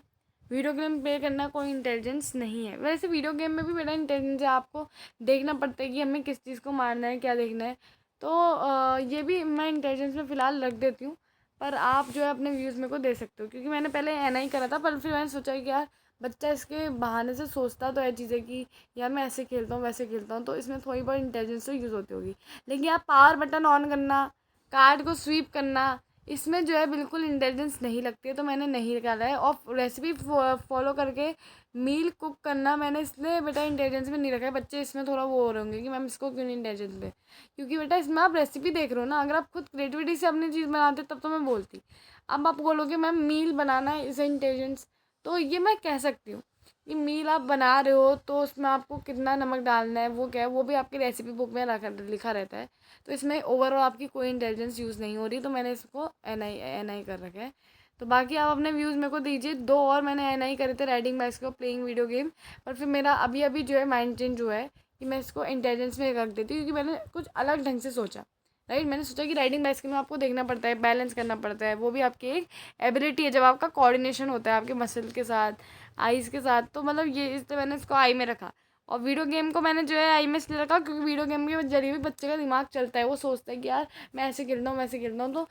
वीडियो गेम प्ले करना कोई इंटेलिजेंस नहीं है। वैसे वीडियो गेम में भी बेटा इंटेलिजेंस है, आपको देखना पड़ता है कि हमें किस चीज़ को मारना है, क्या देखना है। तो ये भी मैं इंटेलिजेंस में फ़िलहाल रख देती हूँ, पर आप जो है अपने व्यूज़ मेरे को दे सकते हो, क्योंकि मैंने पहले एना ही करा था, पर फिर मैंने सोचा कि यार बच्चा इसके बहाने से सोचता तो है चीज़ें कि यार मैं ऐसे खेलता हूँ वैसे खेलता हूँ, तो इसमें थोड़ी बहुत इंटेलिजेंस तो यूज़ होती होगी। लेकिन यार पावर बटन ऑन करना, कार्ड को स्वीप करना, इसमें जो है बिल्कुल इंटेलिजेंस नहीं लगती है, तो मैंने नहीं निकाला है। और रेसिपी फॉलो करके मील कुक करना मैंने इसलिए बेटा इंटेलिजेंस में नहीं रखा है। बच्चे इसमें थोड़ा वो हो रहे होंगे कि मैम इसको क्यों नहीं इंटेलिजेंस में, क्योंकि बेटा इसमें आप रेसिपी देख रहे हो ना। अगर आप खुद क्रिएटिविटी से अपनी चीज़ बनाते तब तो मैं बोलती। अब आप बोलोगे मैम मील बनाना है इसे इंटेलिजेंस, तो ये मैं कह सकती हूँ कि मील आप बना रहे हो तो उसमें आपको कितना नमक डालना है, वो क्या है, वो भी आपकी रेसिपी बुक में लिखा रहता है। तो इसमें ओवरऑल आपकी कोई इंटेलिजेंस यूज़ नहीं हो रही, तो मैंने इसको एन आई कर रखा है। तो बाकी आप अपने व्यूज़ मेरे को दीजिए। 2 और मैंने एन आई करे थे, riding bicycle, playing video game, पर फिर मेरा अभी अभी जो है माइंड चेंज हुआ है कि मैं इसको इंटेलिजेंस में रख देती हूँ, क्योंकि मैंने कुछ अलग ढंग से सोचा। राइट, मैंने सोचा कि राइडिंग बाइसिकल में आपको देखना पड़ता है, बैलेंस करना पड़ता है, वो भी आपकी एक एबिलिटी है, जब आपका कोऑर्डिनेशन होता है आपके मसल के साथ, आइज़ के साथ, तो मतलब ये इसलिए मैंने इसको आई में रखा। और वीडियो गेम को मैंने जो है आई में इसलिए रखा क्योंकि वीडियो गेम के जरिए भी बच्चे का दिमाग चलता है, वो सोचता है कि यार मैं ऐसे खेलता हूँ वैसे खेलता हूँ, तो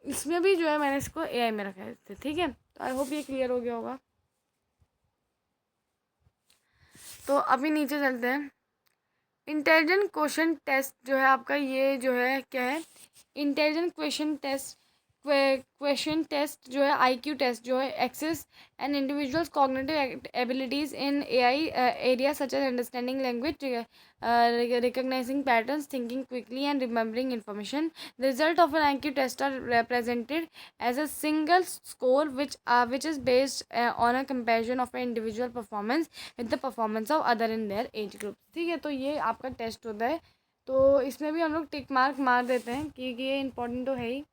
इसमें भी जो है मैंने इसको एआई में रखा है। ठीक है, तो आई होप ये क्लियर हो गया होगा। तो अभी नीचे चलते हैं। इंटेलिजेंट क्वेश्चन टेस्ट जो है आपका, ये जो है क्या है, इंटेलिजेंट क्वेश्चन टेस्ट जो है आईक्यू टेस्ट जो है assess and individuals cognitive abilities in AI area such as understanding language, recognizing patterns, thinking quickly and remembering information. The result of an IQ test are represented as a single score which is based on a comparison of an individual performance with the performance of other in their age group. ठीक है, तो ये आपका test होता है, तो इसमें भी हम लोग टिक मार्क मार देते हैं क्योंकि ये इंपॉर्टेंट तो है ही।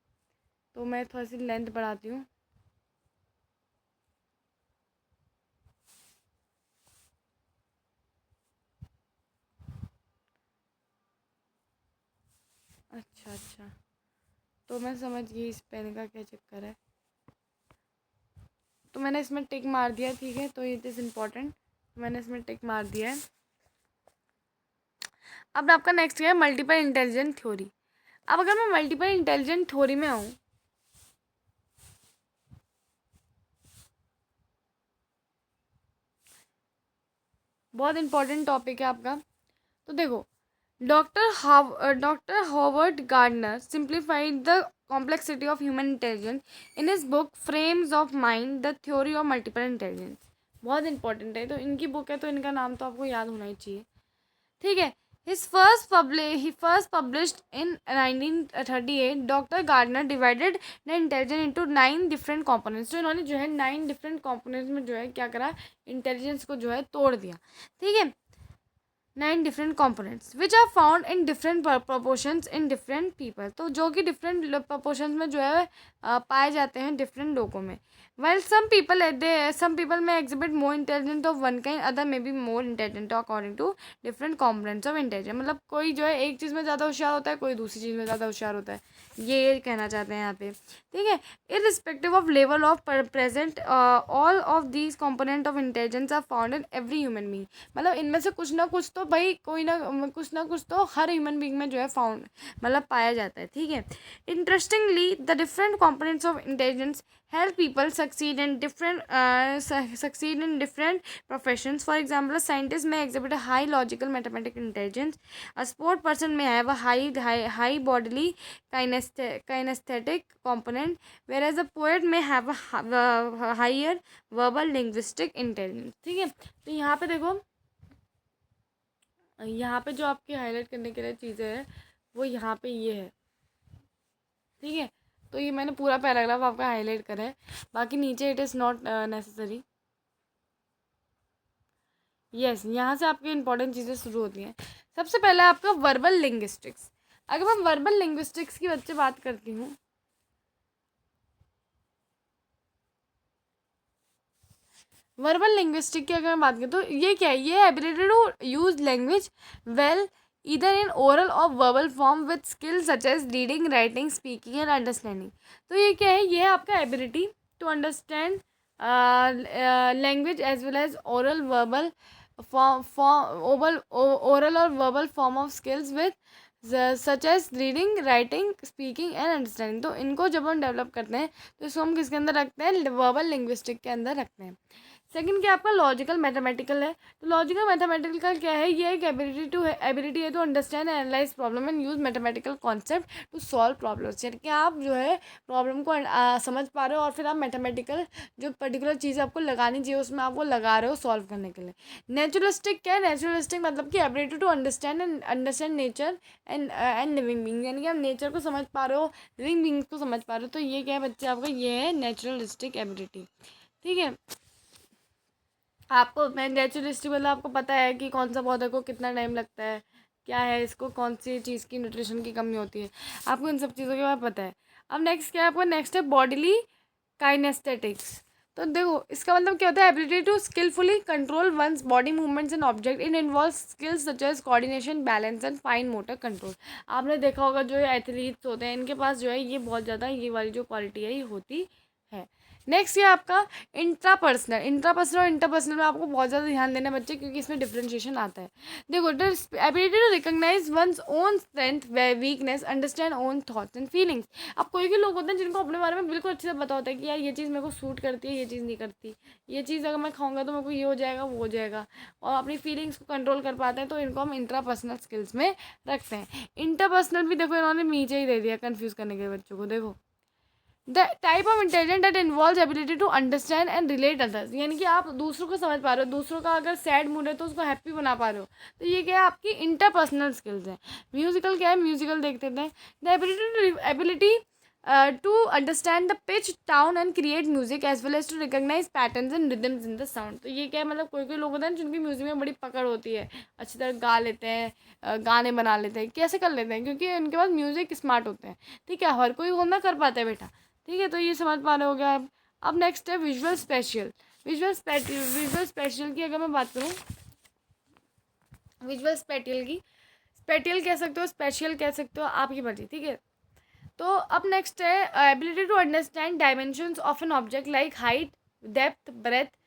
तो मैं थोड़ी सी लेंथ बढ़ाती हूँ। अच्छा अच्छा, तो मैं समझ गई इस पेन का क्या चक्कर है। तो मैंने इसमें टिक मार दिया, ठीक है, तो इट इज़ इम्पॉर्टेंट, मैंने इसमें टिक मार दिया है। अब आपका नेक्स्ट है मल्टीपल इंटेलिजेंट थ्योरी। अब अगर मैं मल्टीपल इंटेलिजेंट थ्योरी में आऊँ, बहुत इंपॉर्टेंट टॉपिक है आपका। तो देखो, doctor Howard Gardner simplified the complexity of human intelligence in his book frames of mind the theory of multiple intelligence. बहुत इंपॉर्टेंट है, तो इनकी बुक है, तो इनका नाम तो आपको याद होना ही चाहिए। ठीक है, he first published in 1938. Doctor Gardner divided the intelligence into 9 different components. तो इन्होंने जो है 9 डिफरेंट कंपोनेंट्स में जो है क्या करा, इंटेलिजेंस को जो है तोड़ दिया। ठीक है, 9 different components which are found in different proportions in different people. तो जो कि डिफरेंट प्रोपोर्शंस में जो है पाए जाते हैं डिफरेंट लोगों में। Well some people may exhibit more intelligence of one kind, other may be more intelligent according to different components of intelligence। मतलब कोई जो है एक चीज़ में ज़्यादा होशियार होता है, कोई दूसरी चीज़ में ज़्यादा होशियार होता है, ये कहना चाहते हैं यहाँ पे। ठीक है, irrespective of level of present all of these component of intelligence are found in every human being। मतलब इनमें से कुछ ना कुछ तो भाई कोई ना कुछ ना कुछ तो हर ह्यूमन बीइंग में जो है फाउंड मतलब पाया जाता है। ठीक है, interestingly the different components of intelligence help people succeed in different professions. For example, a scientist may exhibit a high logical mathematical intelligence. A sport person may have a high bodily kinesthetic component, whereas a poet may have a higher verbal linguistic intelligence। ठीक है, तो यहाँ पे देखो, यहाँ पे जो आपकी हाईलाइट करने के लिए चीज़ें हैं वो यहाँ पे ये है। ठीक है, तो ये मैंने पूरा पैराग्राफ आपका हाईलाइट करा है, बाकी नीचे it is not necessary. Yes, यहाँ से आपकी इंपॉर्टेंट चीज़ें शुरू होती हैं। सबसे पहले आपका वर्बल लिंग्विस्टिक्स। अगर मैं वर्बल लिंग्विस्टिक्स की बच्चे बात करती हूँ, वर्बल लिंग्विस्टिक की अगर मैं बात करूँ तो ये क्या है, ये ability to use language well either in oral और verbal form with skills such as reading, writing, speaking and understanding. तो ये क्या है, ये है आपका ability to understand language as well as oral verbal oral और verbal form of skills with such as reading, writing, speaking and understanding. तो इनको जब हम डेवलप करते हैं तो इसको हम किसके अंदर रखते हैं, वर्बल लिंग्विस्टिक के अंदर रखते हैं। सेकंड क्या आपका लॉजिकल मैथमेटिकल है। तो लॉजिकल मैथमेटिकल क्या है, ये एक एबिलिटी है to understand and analyse problem and use mathematical concept to solve problems. यानी कि आप जो है प्रॉब्लम को समझ पा रहे हो और फिर आप मैथमेटिकल जो पर्टिकुलर चीज़ आपको लगानी चाहिए उसमें आपको लगा रहे हो सॉल्व करने के लिए। नेचुरलिस्टिक क्या है, नेचुरलिस्टिक मतलब कि ability to understand nature and living being. यानी कि आप नेचर को समझ पा रहे हो, लिविंग बींग्स को समझ पा रहे हो। तो ये क्या है बच्चे आपका, ये है नेचुरलिस्टिक एबिलिटी। ठीक है, आपको मैं नेचुरलिस्टिक मतलब आपको पता है कि कौन सा पौधे को कितना टाइम लगता है, क्या है इसको कौन सी चीज़ की न्यूट्रिशन की कमी होती है, आपको इन सब चीज़ों के बारे में पता है। अब नेक्स्ट क्या है आपको, नेक्स्ट है बॉडीली काइनेस्थेटिक्स। तो देखो इसका मतलब क्या होता है, ability to skilfully control one's body movements and object in involve skills such as coordination, balance and fine motor control. आपने देखा होगा जो एथलीट्स होते हैं इनके पास जो है ये बहुत ज़्यादा ये वाली जो क्वालिटी है ये होती है। नेक्स्ट ये आपका इंट्रापर्सनल और इंटरपर्सनल में आपको बहुत ज़्यादा ध्यान देना है बच्चे, क्योंकि इसमें डिफ्रेंशिएशन आता है। देखो ability to recognise one's own strength weakness, understand own thoughts and feelings. अब कोई भी लोग होते हैं जिनको अपने बारे में बिल्कुल अच्छे से पता होता है कि यार ये चीज़ मेरे को सूट करती है, ये चीज़ नहीं करती, ये चीज़ अगर मैं खाऊंगा तो मेरे को ये हो जाएगा वो हो जाएगा, और अपनी फीलिंग्स को कंट्रोल कर पाते हैं, तो इनको हम इंट्रापर्सनल स्किल्स में रखते हैं। इंटरपर्सनल भी देखो इन्होंने नीचे ही दे दिया कन्फ्यूज़ करने के लिए बच्चों को। देखो the type of intelligent that involve ability to understand and relate others. यानी कि आप दूसरों को समझ पा रहे हो, दूसरों का अगर सैड मूड है तो उसको हैप्पी बना पा रहे हो। तो ये क्या है आपकी इंटरपर्सनल स्किल्स है। म्यूजिकल क्या है, म्यूजिकल देखते थे, the ability to understand the pitch tone and create music as well as to recognise patterns and rhythms in the sound. तो ये क्या है, मतलब कोई कोई लोग होते हैं जिनकी म्यूजिक में बड़ी पकड़ होती है, अच्छी तरह गा लेते हैं, गाने बना लेते हैं, कैसे कर लेते हैं, क्योंकि उनके पास म्यूजिक स्मार्ट होते हैं। ठीक है, हर कोई होना कर पाता है बेटा। ठीक है, तो ये समझ पा रहे हो गया आप। अब नेक्स्ट है विजुअल स्पेशियल। विजुअल स्पेशियल की अगर मैं बात करूँ, विजुअल स्पेटियल की, स्पेटियल कह सकते हो, स्पेशियल कह सकते हो, आपकी मर्जी। ठीक है, तो अब नेक्स्ट है ability to understand dimensions of an object like height, depth, breadth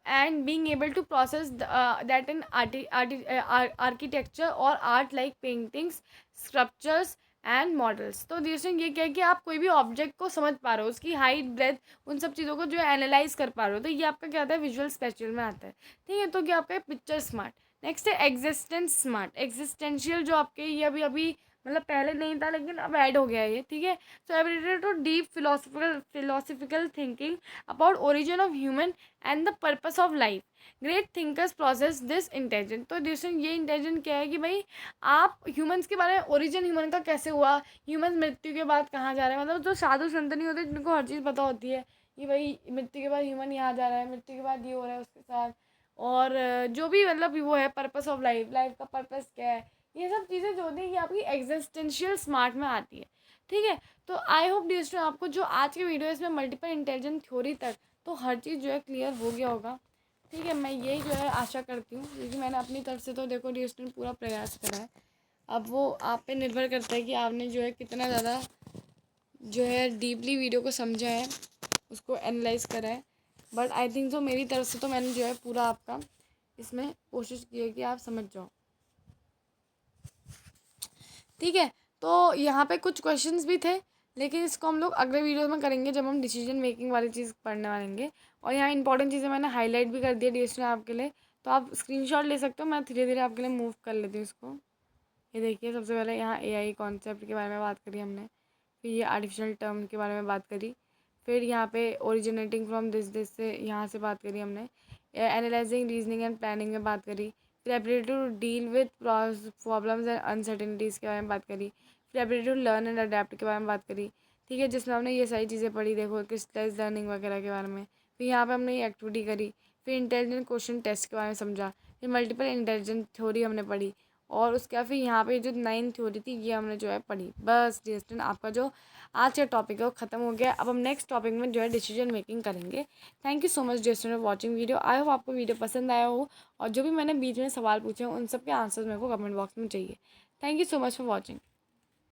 and being able to process that in architecture और art like paintings, sculptures and models. तो जैसे ये क्या है कि आप कोई भी ऑब्जेक्ट को समझ पा रहे हो, उसकी हाइट, ब्रेथ, उन सब चीज़ों को जो है एनालाइज कर पा रहे हो, तो ये आपका क्या आता है, विजुअल स्पेशियल में आता है। ठीक है, तो क्या आपका पिक्चर स्मार्ट। नेक्स्ट है एग्जिस्टेंस स्मार्ट, एग्जिस्टेंशियल जो आपके ये अभी अभी मतलब पहले नहीं था लेकिन अब ऐड हो गया है ये। ठीक है, so ability to deep philosophical thinking about origin of human and the purpose of life, great thinkers process this intelligent. तो जैसे ये इंटेलिजेंट क्या है कि भाई आप ह्यूमंस के बारे में, ओरिजिन ह्यूमन का कैसे हुआ, ह्यूमन मृत्यु के बाद कहाँ जा रहे हैं, मतलब जो साधु संत नहीं होते जिनको हर चीज़ पता होती है कि भाई मृत्यु के बाद ह्यूमन यहाँ जा रहा है, मृत्यु के बाद ये हो रहा है उसके साथ, और जो भी मतलब वो है पर्पस ऑफ लाइफ, लाइफ का पर्पस क्या है, ये सब चीज़ें जो होती है ये आपकी एग्जिस्टेंशियल स्मार्ट में आती है। ठीक है, तो आई होप डियर स्टूडेंट आपको जो आज की वीडियो है इसमें मल्टीपल इंटेलिजेंस थ्योरी तक तो हर चीज़ जो है क्लियर हो गया होगा। ठीक है, मैं यही जो है आशा करती हूँ, क्योंकि मैंने अपनी तरफ से तो देखो डियर स्टूडेंट पूरा प्रयास करा है। अब वो आप पे निर्भर करता है कि आपने जो है कितना ज़्यादा जो है डीपली वीडियो को समझा है, उसको एनालाइज करा है। बट आई थिंक सो मेरी तरफ से तो मैंने जो है पूरा आपका इसमें कोशिश की है कि आप समझ जाओ। ठीक है, तो यहाँ पे कुछ क्वेश्चंस भी थे, लेकिन इसको हम लोग अगले वीडियो में करेंगे जब हम डिसीजन मेकिंग वाली चीज़ पढ़ने वालेंगे। और यहाँ इंपॉर्टेंट चीज़ें मैंने हाईलाइट भी कर दिया डिस्ट्री आपके लिए, तो आप स्क्रीनशॉट ले सकते हो। मैं धीरे धीरे आपके लिए मूव कर लेती हूँ इसको। ये देखिए, सबसे पहले यहाँ एआई कॉन्सेप्ट के बारे में बात करी हमने, फिर ये आर्टिफिशियल टर्म के बारे में बात करी, फिर यहाँ पे ओरिजिनेटिंग फ्रॉम दिस से यहाँ से बात करी हमने, एनालाइजिंग, रीजनिंग एंड प्लानिंग में बात करी, फिर ability to deal with problems and uncertainties के बारे में बात करी, फिर ability to learn and adapt के बारे में बात करी। ठीक है, जिसमें हमने ये सारी चीज़ें पढ़ी, देखो क्रिस्टलाइज लर्निंग वगैरह के बारे में। फिर यहाँ पे हमने ये एक्टिविटी करी, फिर इंटेलिजेंट क्वेश्चन टेस्ट के बारे में समझा, फिर मल्टीपल इंटेलिजेंट थ्योरी हमने पढ़ी, और उसके बाद फिर यहाँ पे जो 9 थ्योरी थी ये हमने जो है पढ़ी। बस डियर स्टूडेंट, आपका जो आज का टॉपिक है वो ख़त्म हो गया। अब हम नेक्स्ट टॉपिक में जो है डिसीजन मेकिंग करेंगे। Thank you so much dear student watching video. I hope आपको वीडियो पसंद आया हो, और जो भी मैंने बीच में सवाल पूछे हैं उन सब के आंसर्स मेरे को कमेंट बॉक्स में चाहिए। Thank you so much for watching.